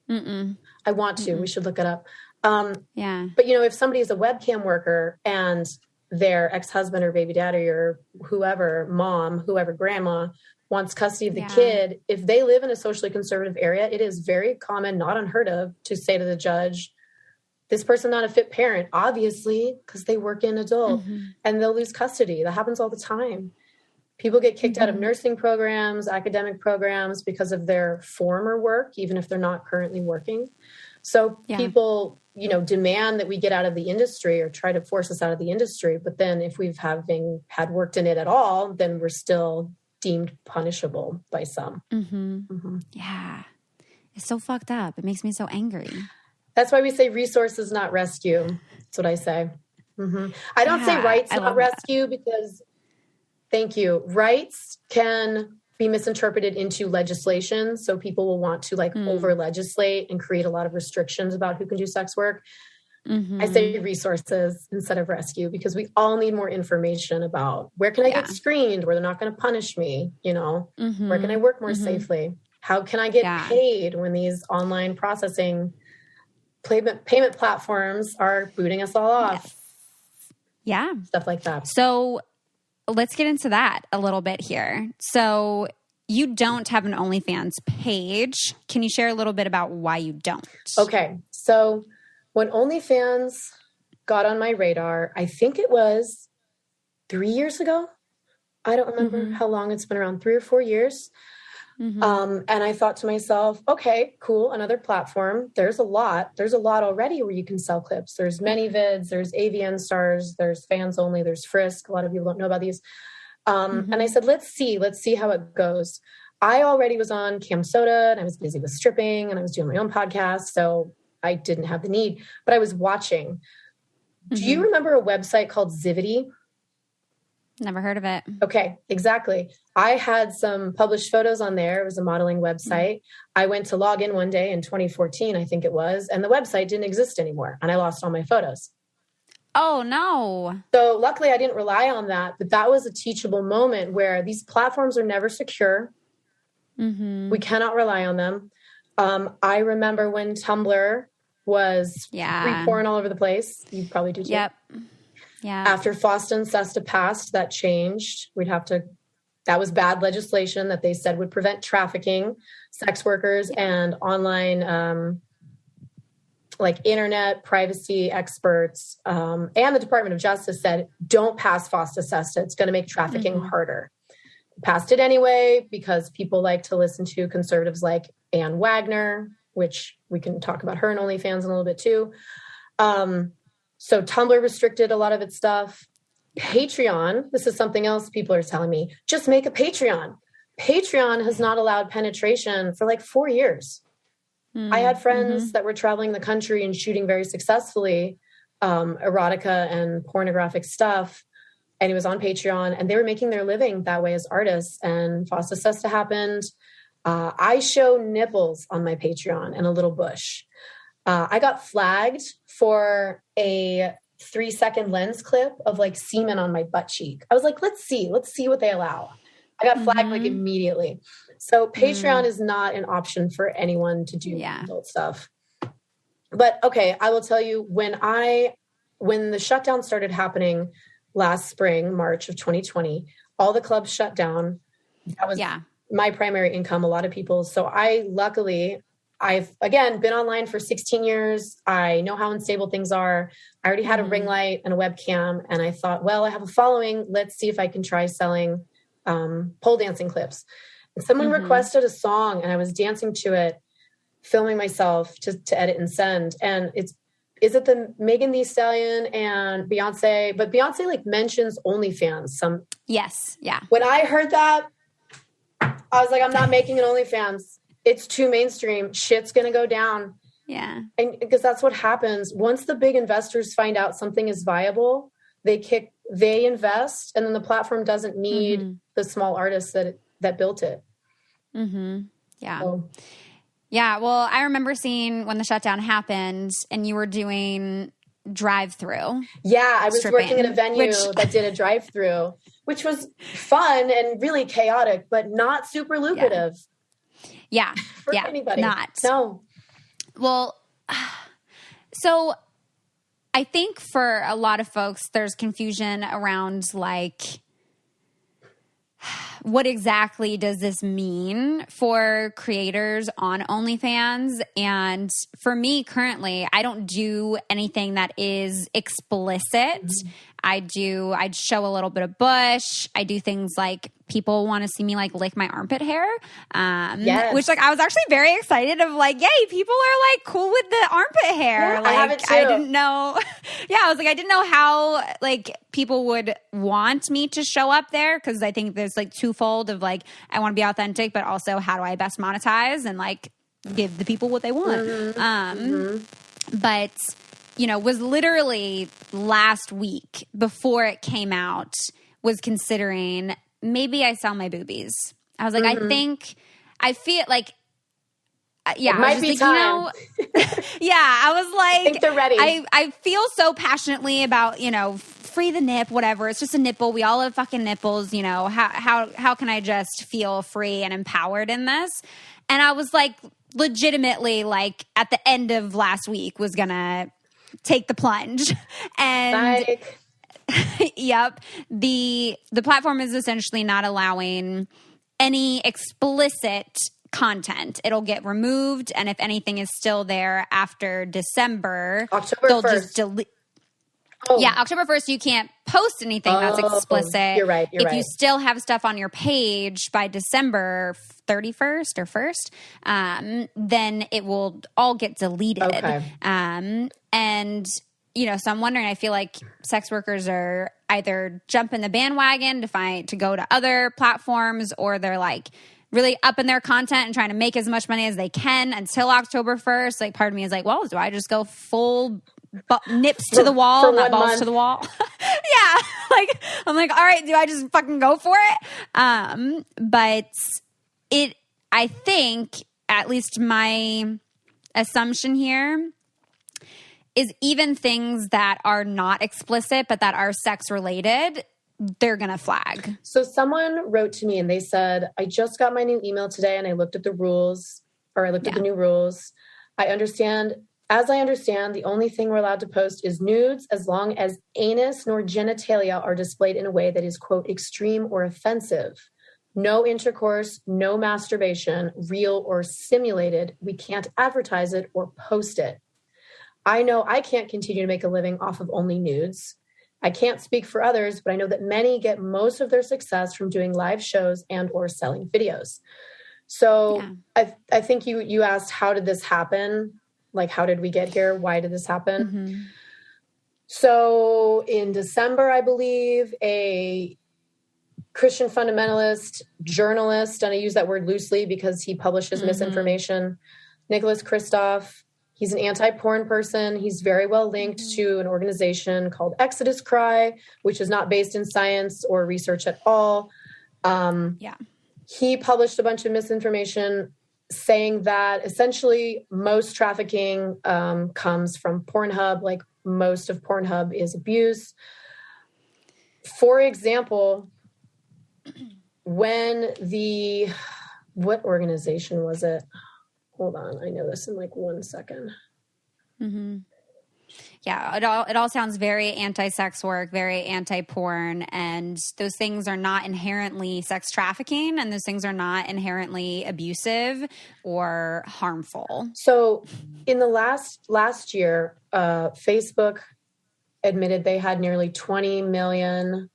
I want to. We should look it up. But, if somebody is a webcam worker and their ex-husband or baby daddy or whoever, mom, whoever, grandma wants custody of the kid, if they live in a socially conservative area, it is very common, not unheard of, to say to the judge, this person not a fit parent? Obviously, because they work in adult and they'll lose custody. That happens all the time. People get kicked out of nursing programs, academic programs because of their former work, even if they're not currently working. So people, demand that we get out of the industry or try to force us out of the industry. But then if we've had worked in it at all, then we're still deemed punishable by some. Yeah. It's so fucked up. It makes me so angry. That's why we say resources, not rescue. That's what I say. I don't say rights, not rescue, because thank you. Rights can be misinterpreted into legislation. So people will want to over legislate and create a lot of restrictions about who can do sex work. I say resources instead of rescue, because we all need more information about where can I get screened, where they're not going to punish me, where can I work more safely? How can I get paid when these online processing payment platforms are booting us all off? Yeah. Stuff like that. So let's get into that a little bit here. So you don't have an OnlyFans page. Can you share a little bit about why you don't? Okay. So when OnlyFans got on my radar, I think it was 3 years ago. I don't remember how long it's been around, 3 or 4 years. And I thought to myself, okay, cool. Another platform. There's a lot already where you can sell clips. There's ManyVids, there's AVN Stars, there's Fans Only, there's Frisk. A lot of people don't know about these. And I said, let's see how it goes. I already was on Cam Soda and I was busy with stripping and I was doing my own podcast. So I didn't have the need, but I was watching. Do you remember a website called Zivity? Never heard of it. Okay, exactly. I had some published photos on there. It was a modeling website. I went to log in one day in 2014, I think it was, and the website didn't exist anymore. And I lost all my photos. Oh, no. So luckily I didn't rely on that, but that was a teachable moment where these platforms are never secure. We cannot rely on them. I remember when Tumblr was free porn all over the place. You probably do too. Yep. Yeah. After FOSTA and SESTA passed, that changed. That was bad legislation that they said would prevent trafficking, sex workers, and online, internet privacy experts. And the Department of Justice said, don't pass FOSTA SESTA. It's going to make trafficking harder. Passed it anyway, because people like to listen to conservatives like Ann Wagner, which we can talk about her and OnlyFans in a little bit too. So Tumblr restricted a lot of its stuff. Patreon, this is something else people are telling me, just make a Patreon. Patreon has not allowed penetration for 4 years. I had friends that were traveling the country and shooting very successfully erotica and pornographic stuff. And it was on Patreon and they were making their living that way as artists. And FOSTA SESTA happened. I show nipples on my Patreon and a little bush. I got flagged for a 3-second lens clip of semen on my butt cheek. I was like, let's see what they allow. I got flagged immediately. So Patreon is not an option for anyone to do adult stuff. But okay, I will tell you, when the shutdown started happening last spring, March of 2020, all the clubs shut down. That was my primary income, a lot of people. So I've, again, been online for 16 years. I know how unstable things are. I already had a ring light and a webcam. And I thought, well, I have a following. Let's see if I can try selling pole dancing clips. And someone requested a song and I was dancing to it, filming myself to edit and send. And is it the Megan Thee Stallion and Beyonce? But Beyonce mentions OnlyFans. Yes. Yeah. When I heard that, I was like, I'm not making an OnlyFans. It's too mainstream. Shit's going to go down. Yeah. And because that's what happens. Once the big investors find out something is viable, they invest, and then the platform doesn't need the small artists that built it. Yeah. So. Yeah. Well, I remember seeing when the shutdown happened and you were doing drive-through. Yeah. I was stripping, working at a venue that did a drive-through, which was fun and really chaotic, but not super lucrative. Yeah. For anybody. Not. No. Well, so I think for a lot of folks, there's confusion around what exactly does this mean for creators on OnlyFans? And for me currently, I don't do anything that is explicit. I'd show a little bit of bush. I do things like people want to see me like lick my armpit hair. Which like I was actually very excited of like, yay, people are like cool with the armpit hair. Yeah, like I have it too. I didn't know. Yeah, I was like, I didn't know how like people would want me to show up there, because I think there's like twofold of like, I want to be authentic, but also how do I best monetize and like give the people what they want. But you know, was literally last week before it came out, was considering maybe I sell my boobies. I was like, I feel like, yeah, it might be like, time. you know, yeah, I was like, I think they're ready. I feel so passionately about, you know, free the nip, whatever. It's just a nipple. We all have fucking nipples, you know, how can I just feel free and empowered in this? And I was like, legitimately, like at the end of last week was gonna take the plunge. And yep, the platform is essentially not allowing any explicit content. It'll get removed, and if anything is still there after December, they'll 1st. just delete. Yeah, October 1st, you can't post anything that's explicit. You're right. If you still have stuff on your page by December 31st or 1st, then it will all get deleted. Okay. And, you know, so I'm wondering, I feel like sex workers are either jumping the bandwagon to go to other platforms, or they're like really upping their content and trying to make as much money as they can until October 1st. Like, part of me is like, well, do I just go full nips to the wall, not balls to the wall? Yeah. Like, I'm like, all right, do I just fucking go for it? But I think, at least my assumption here, is even things that are not explicit but that are sex related, they're going to flag. So someone wrote to me and they said, I just got my new email today and I looked at the rules, or I looked at the new rules. As I understand, the only thing we're allowed to post is nudes, as long as anus nor genitalia are displayed in a way that is, quote, extreme or offensive. No intercourse, no masturbation, real or simulated. We can't advertise it or post it. I know I can't continue to make a living off of only nudes. I can't speak for others, but I know that many get most of their success from doing live shows and or selling videos. So I think you asked, how did this happen? Like, how did we get here? Why did this happen? So in December, I believe, a Christian fundamentalist journalist, and I use that word loosely because he publishes misinformation, Nicholas Kristof, he's an anti-porn person. He's very well linked to an organization called Exodus Cry, which is not based in science or research at all. He published a bunch of misinformation saying that essentially most trafficking comes from Pornhub. Like, most of Pornhub is abuse. For example, when what organization was it? Hold on, I know this in like 1 second. Yeah, it all sounds very anti-sex work, very anti-porn, and those things are not inherently sex trafficking, and those things are not inherently abusive or harmful. So in the last year, Facebook admitted they had nearly 20 million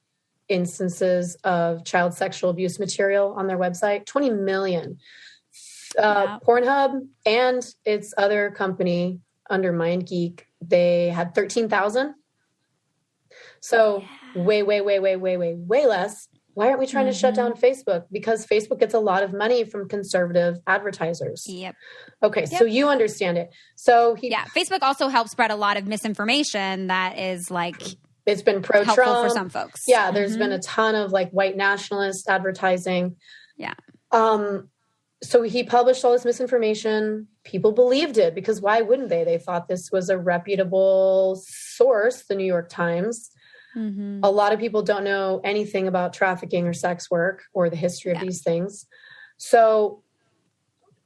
instances of child sexual abuse material on their website. 20 million. Pornhub and its other company under MindGeek, they had 13,000. So way less. Why aren't we trying to shut down Facebook? Because Facebook gets a lot of money from conservative advertisers. Okay, so you understand it. So Facebook also helps spread a lot of misinformation that is like, it's been pro-Trump helpful for some folks. Yeah, there's been a ton of like white nationalist advertising. So he published all this misinformation. People believed it because why wouldn't they? They thought this was a reputable source, the New York Times. A lot of people don't know anything about trafficking or sex work or the history of these things. So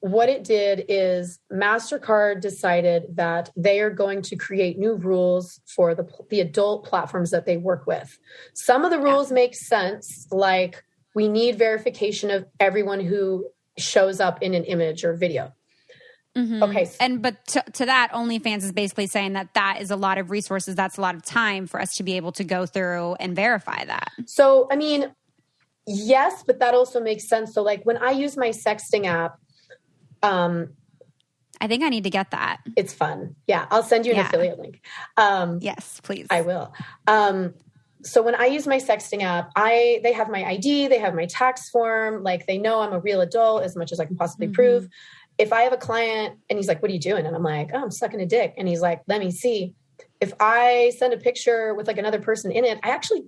what it did is MasterCard decided that they are going to create new rules for the adult platforms that they work with. Some of the rules make sense, like we need verification of everyone who shows up in an image or video. Mm-hmm. Okay. But to that, OnlyFans is basically saying that is a lot of resources. That's a lot of time for us to be able to go through and verify that. So, I mean, yes, but that also makes sense. So like when I use my sexting app, I think I need to get that. It's fun. Yeah. I'll send you an affiliate link. Yes, please. I will. So when I use my sexting app, they have my ID, they have my tax form. Like they know I'm a real adult as much as I can possibly prove. If I have a client and he's like, what are you doing? And I'm like, oh, I'm sucking a dick. And he's like, let me see. If I send a picture with like another person in it, I actually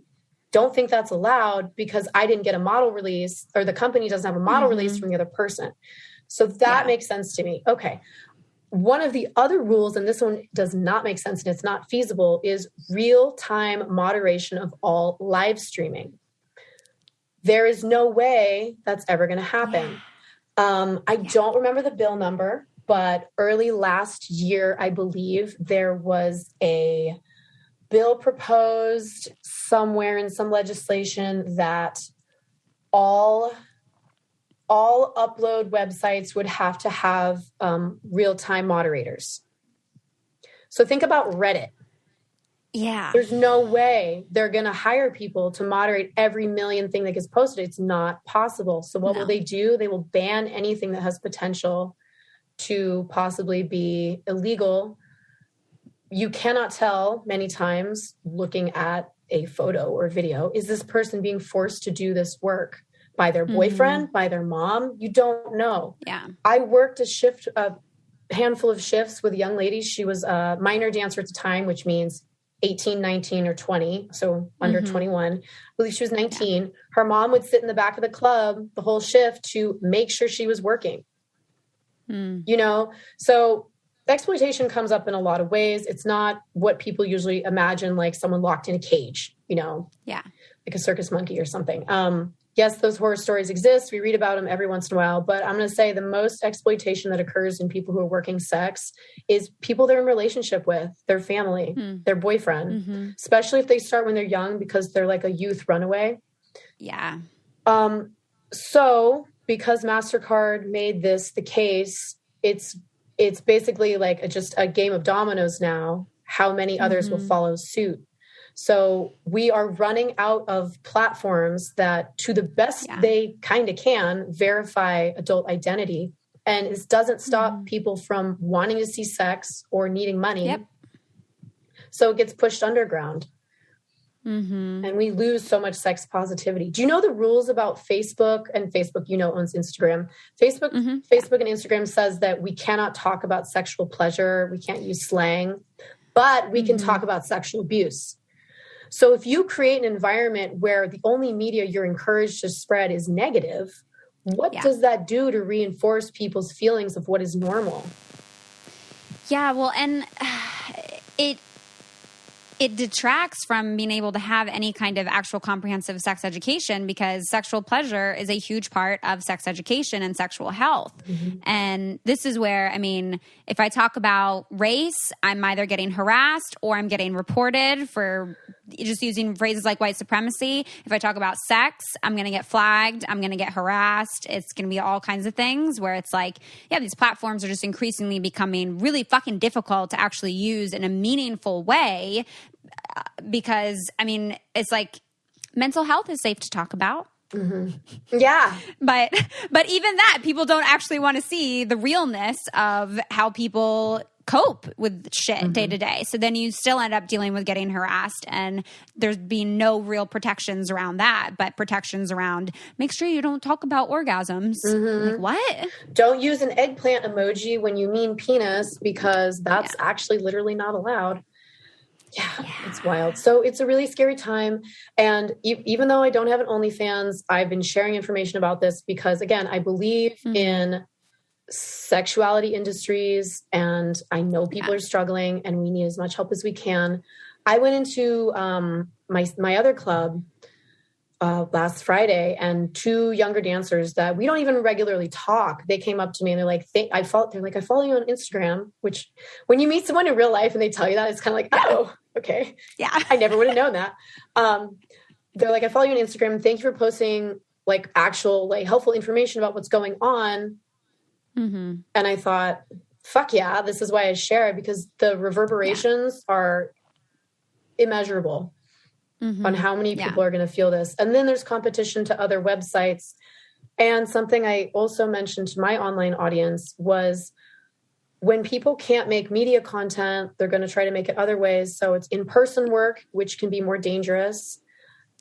don't think that's allowed because I didn't get a model release or the company doesn't have a model release from the other person. So that makes sense to me. Okay. One of the other rules, and this one does not make sense and it's not feasible, is real-time moderation of all live streaming. There is no way that's ever going to happen. I don't remember the bill number, but early last year, I believe there was a bill proposed somewhere in some legislation that all upload websites would have to have real-time moderators. So think about Reddit. Yeah. There's no way they're going to hire people to moderate every million thing that gets posted. It's not possible. So what will they do? They will ban anything that has potential to possibly be illegal. You cannot tell many times looking at a photo or video, is this person being forced to do this work by their boyfriend, by their mom? You don't know. Yeah. I worked a handful of shifts with young ladies. She was a minor dancer at the time, which means 18, 19, or 20. So under 21. I believe she was 19. Yeah. Her mom would sit in the back of the club the whole shift to make sure she was working. You know, so exploitation comes up in a lot of ways. It's not what people usually imagine, like someone locked in a cage, you know, like a circus monkey or something. Yes, those horror stories exist. We read about them every once in a while, but I'm going to say the most exploitation that occurs in people who are working sex is people they're in relationship with, their family, their boyfriend, especially if they start when they're young because they're like a youth runaway. Yeah. So because MasterCard made this the case, it's basically like just a game of dominoes now, how many others will follow suit. So we are running out of platforms that, to the best they kind of can, verify adult identity. And it doesn't stop people from wanting to see sex or needing money. Yep. So it gets pushed underground. And we lose so much sex positivity. Do you know the rules about Facebook? And Facebook, you know, owns Instagram. Facebook and Instagram says that we cannot talk about sexual pleasure. We can't use slang, but we can talk about sexual abuse. So if you create an environment where the only media you're encouraged to spread is negative, what does that do to reinforce people's feelings of what is normal? Yeah, well, and it detracts from being able to have any kind of actual comprehensive sex education, because sexual pleasure is a huge part of sex education and sexual health. And this is where, I mean, if I talk about race, I'm either getting harassed or I'm getting reported for just using phrases like white supremacy. If I talk about sex, I'm going to get flagged. I'm going to get harassed. It's going to be all kinds of things where it's like, yeah, these platforms are just increasingly becoming really fucking difficult to actually use in a meaningful way. Because, I mean, it's like mental health is safe to talk about. Yeah. But even that, people don't actually want to see the realness of how people cope with shit day to day. So then you still end up dealing with getting harassed, and there's been no real protections around that, but protections around make sure you don't talk about orgasms. Like, what? Don't use an eggplant emoji when you mean penis, because that's actually literally not allowed. Yeah, it's wild. So it's a really scary time. And even though I don't have an OnlyFans, I've been sharing information about this because, again, I believe in sexuality industries, and I know people are struggling and we need as much help as we can. I went into my other club last Friday, and two younger dancers that we don't even regularly talk, they came up to me and they're like, I follow you on Instagram, which when you meet someone in real life and they tell you that, it's kind of like, oh, okay. Yeah. I never would have known that. They're like, I follow you on Instagram. Thank you for posting like actual, like helpful information about what's going on. Mm-hmm. And I thought, fuck yeah, this is why I share it, because the reverberations are immeasurable on how many people are going to feel this. And then there's competition to other websites. And something I also mentioned to my online audience was, when people can't make media content, they're going to try to make it other ways. So it's in-person work, which can be more dangerous.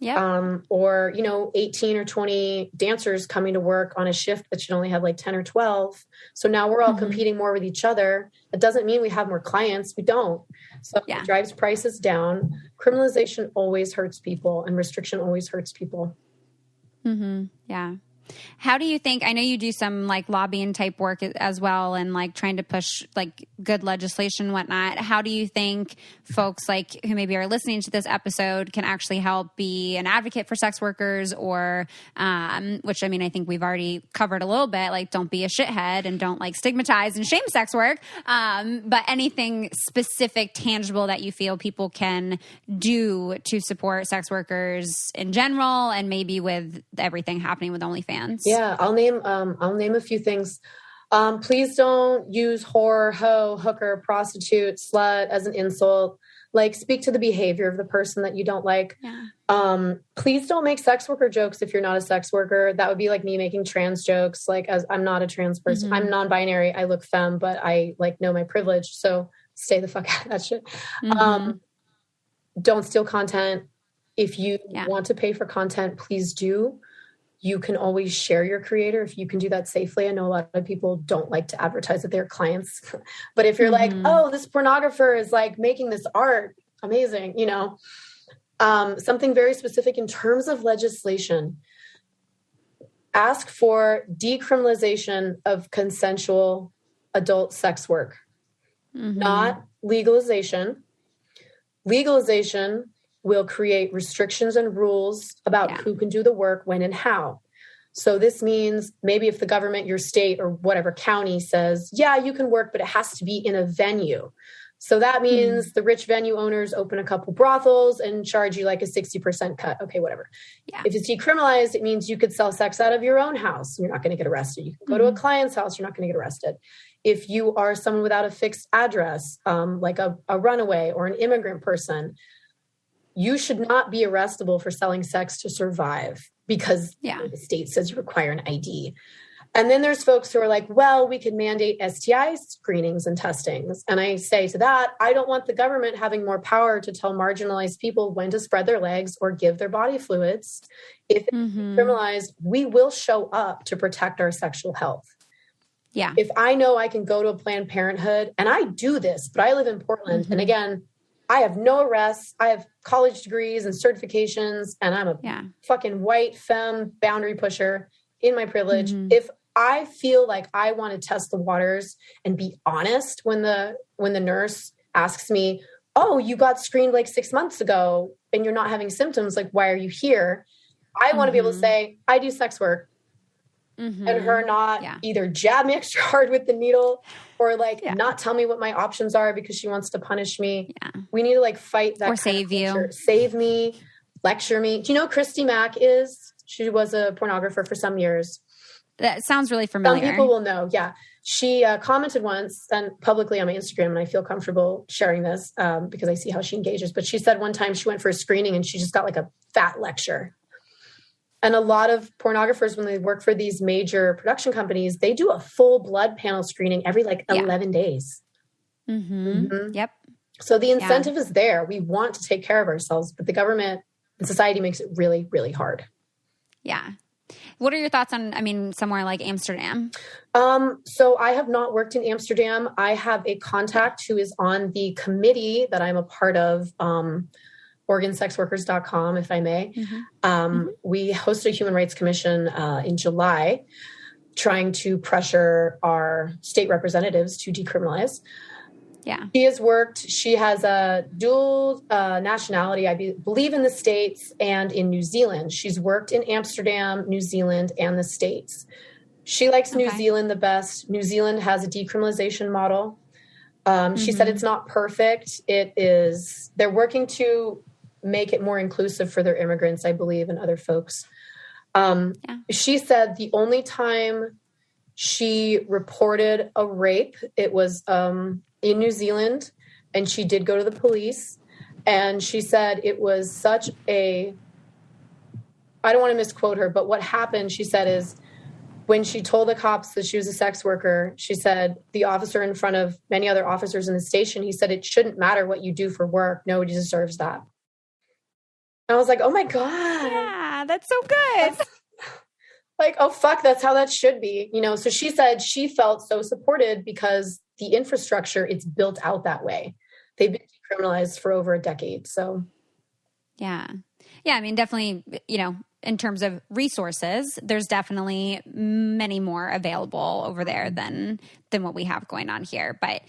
Or, 18 or 20 dancers coming to work on a shift that should only have like 10 or 12. So now we're all competing more with each other. It doesn't mean we have more clients. We don't. So it drives prices down. Criminalization always hurts people, and restriction always hurts people. Mm-hmm. Yeah. How do you think, I know you do some like lobbying type work as well, and like trying to push like good legislation and whatnot. How do you think folks like who maybe are listening to this episode can actually help be an advocate for sex workers, or, which I mean, I think we've already covered a little bit, like don't be a shithead and don't like stigmatize and shame sex work. But anything specific, tangible that you feel people can do to support sex workers in general, and maybe with everything happening with OnlyFans? Yeah, I'll name a few things. Please don't use whore, hoe, hooker, prostitute, slut as an insult. Like, speak to the behavior of the person that you don't like. Yeah. Please don't make sex worker jokes if you're not a sex worker. That would be like me making trans jokes. Like, as I'm not a trans person, I'm non-binary. I look femme, but I like know my privilege. So stay the fuck out of that shit. Don't steal content. If you want to pay for content, please do. You can always share your creator if you can do that safely. I know a lot of people don't like to advertise with their clients, but if you're like, oh, this pornographer is like making this art, amazing, something very specific in terms of legislation, ask for decriminalization of consensual adult sex work, not legalization. Legalization will create restrictions and rules about who can do the work, when, and how. So this means maybe if the government, your state or whatever county says, yeah, you can work, but it has to be in a venue. So that means the rich venue owners open a couple brothels and charge you like a 60% cut. Okay, whatever. Yeah. If it's decriminalized, it means you could sell sex out of your own house. You're not going to get arrested. You can go to a client's house. You're not going to get arrested. If you are someone without a fixed address, like a runaway or an immigrant person, you should not be arrestable for selling sex to survive, because the state says you require an ID. And then there's folks who are like, well, we could mandate STI screenings and testings. And I say to that, I don't want the government having more power to tell marginalized people when to spread their legs or give their body fluids. If it's criminalized, we will show up to protect our sexual health. Yeah. If I know I can go to a Planned Parenthood, and I do this, but I live in Portland. And again, I have no arrests. I have college degrees and certifications, and I'm a fucking white femme boundary pusher in my privilege. If I feel like I want to test the waters and be honest when the nurse asks me, oh, you got screened like 6 months ago and you're not having symptoms, like, why are you here? I want to be able to say, I do sex work. And her not either jab me extra hard with the needle or like not tell me what my options are because she wants to punish me. We need to like fight that. Or save you. Save me, lecture me. Do you know who Christy Mack is? She was a pornographer for some years. That sounds really familiar. Some people will know. Yeah. She commented once and publicly on my Instagram, and I feel comfortable sharing this because I see how she engages. But she said one time she went for a screening and she just got like a fat lecture. And a lot of pornographers, when they work for these major production companies, they do a full blood panel screening every like 11 days. Yep. So the incentive is there. We want to take care of ourselves, but the government and society makes it really, really hard. Yeah. What are your thoughts on, I mean, somewhere like Amsterdam? So I have not worked in Amsterdam. I have a contact who is on the committee that I'm a part of, OregonSexWorkers.com, if I may. We hosted a Human Rights Commission in July, trying to pressure our state representatives to decriminalize. Yeah. She has a dual nationality, I believe, in the States and in New Zealand. She's worked in Amsterdam, New Zealand, and the States. She likes New Zealand the best. New Zealand has a decriminalization model. She said it's not perfect. It is, they're working to make it more inclusive for their immigrants, I believe, and other folks. She said the only time she reported a rape, it was in New Zealand, and she did go to the police. And she said it was such a, I don't want to misquote her, but what happened, she said, is when she told the cops that she was a sex worker, she said the officer in front of many other officers in the station, he said, it shouldn't matter what you do for work. Nobody deserves that. I was like, oh my God. Yeah, that's so good. Like, oh, fuck, that's how that should be. You know, so she said she felt so supported because the infrastructure, it's built out that way. They've been decriminalized for over a decade. So. Yeah. Yeah. I mean, definitely, you know, in terms of resources, there's definitely many more available over there than what we have going on here. But,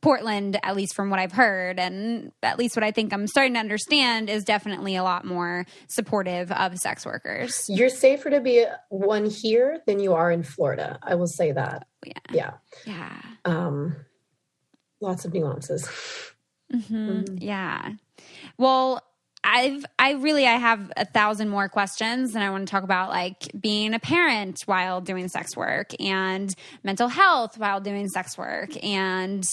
Portland, at least from what I've heard, and at least what I think I'm starting to understand, is definitely a lot more supportive of sex workers. You're safer to be one here than you are in Florida. I will say that. Yeah. Lots of nuances. Yeah. Well, I have 1,000 more questions, and I want to talk about like being a parent while doing sex work and mental health while doing sex work and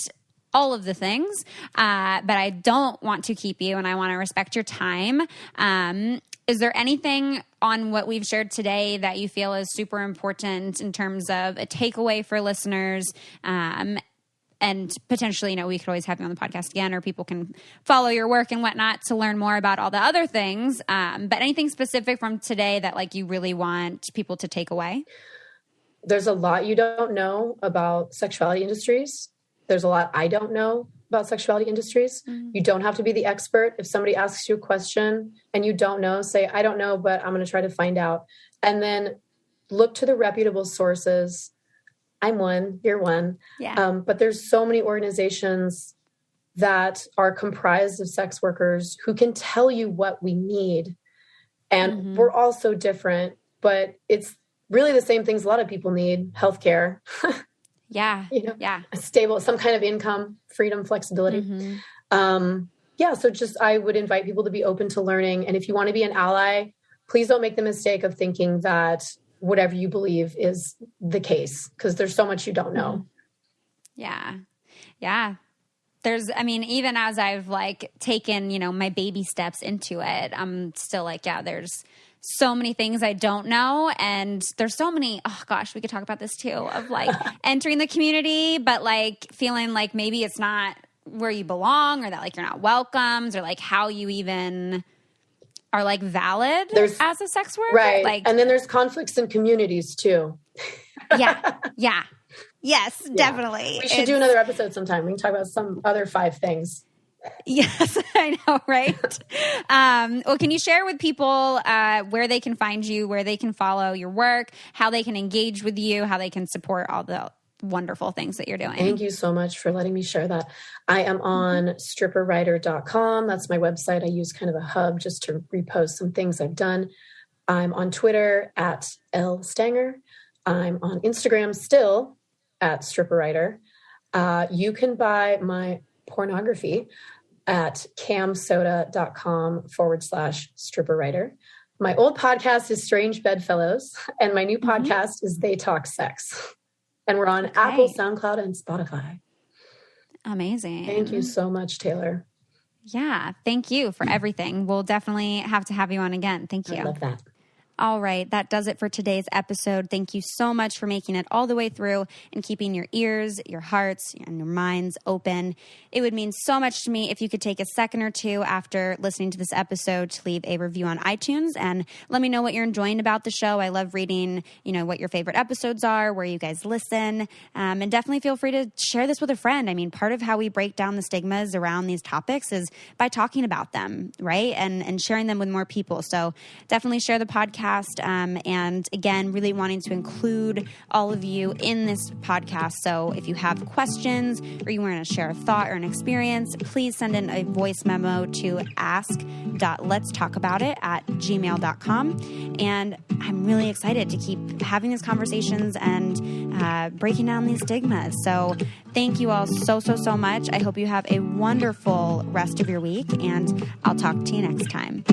all of the things. But I don't want to keep you, and I want to respect your time. Is there anything on what we've shared today that you feel is super important in terms of a takeaway for listeners? And potentially, you know, we could always have you on the podcast again, or people can follow your work and whatnot to learn more about all the other things. But anything specific from today that like you really want people to take away? There's a lot you don't know about sexuality industries. There's a lot I don't know about sexuality industries. You don't have to be the expert. If somebody asks you a question and you don't know, say, I don't know, but I'm going to try to find out. And then look to the reputable sources. I'm one, you're one. Yeah. But there's so many organizations that are comprised of sex workers who can tell you what we need. And we're all so different, but it's really the same things a lot of people need: healthcare. Yeah. You know, yeah. Stable, some kind of income, freedom, flexibility. So just, I would invite people to be open to learning. And if you want to be an ally, please don't make the mistake of thinking that whatever you believe is the case, because there's so much you don't know. Yeah. Yeah. Even as I've like taken, you know, my baby steps into it, I'm still like, there's so many things I don't know. And there's so many, oh gosh, we could talk about this too, of like entering the community, but like feeling like maybe it's not where you belong, or that like you're not welcomed, or like how you even are like valid as a sex worker. Right. Like, and then there's conflicts in communities too. Yeah. Yes, definitely. We should do another episode sometime. We can talk about some other 5 things. Yes, I know, right? Well, can you share with people where they can find you, where they can follow your work, how they can engage with you, how they can support all the wonderful things that you're doing? Thank you so much for letting me share that. I am on stripperwriter.com. That's my website. I use kind of a hub just to repost some things I've done. I'm on Twitter at Elle Stanger. I'm on Instagram still at stripperwriter. You can buy my pornography at camsoda.com/stripperwriter. My old podcast is Strange Bedfellows, and my new podcast is They Talk Sex. And we're on Apple, SoundCloud, and Spotify. Amazing. Thank you so much, Taylor. Yeah, thank you for everything. We'll definitely have to have you on again. Thank you. I love that. All right, that does it for today's episode. Thank you so much for making it all the way through and keeping your ears, your hearts, and your minds open. It would mean so much to me if you could take a second or two after listening to this episode to leave a review on iTunes and let me know what you're enjoying about the show. I love reading, you know, what your favorite episodes are, where you guys listen, and definitely feel free to share this with a friend. I mean, part of how we break down the stigmas around these topics is by talking about them, right? And sharing them with more people. So definitely share the podcast. And again, really wanting to include all of you in this podcast. So if you have questions or you want to share a thought or an experience, please send in a voice memo to ask.letstalkaboutit@gmail.com. And I'm really excited to keep having these conversations and breaking down these stigmas. So thank you all so much. I hope you have a wonderful rest of your week, and I'll talk to you next time.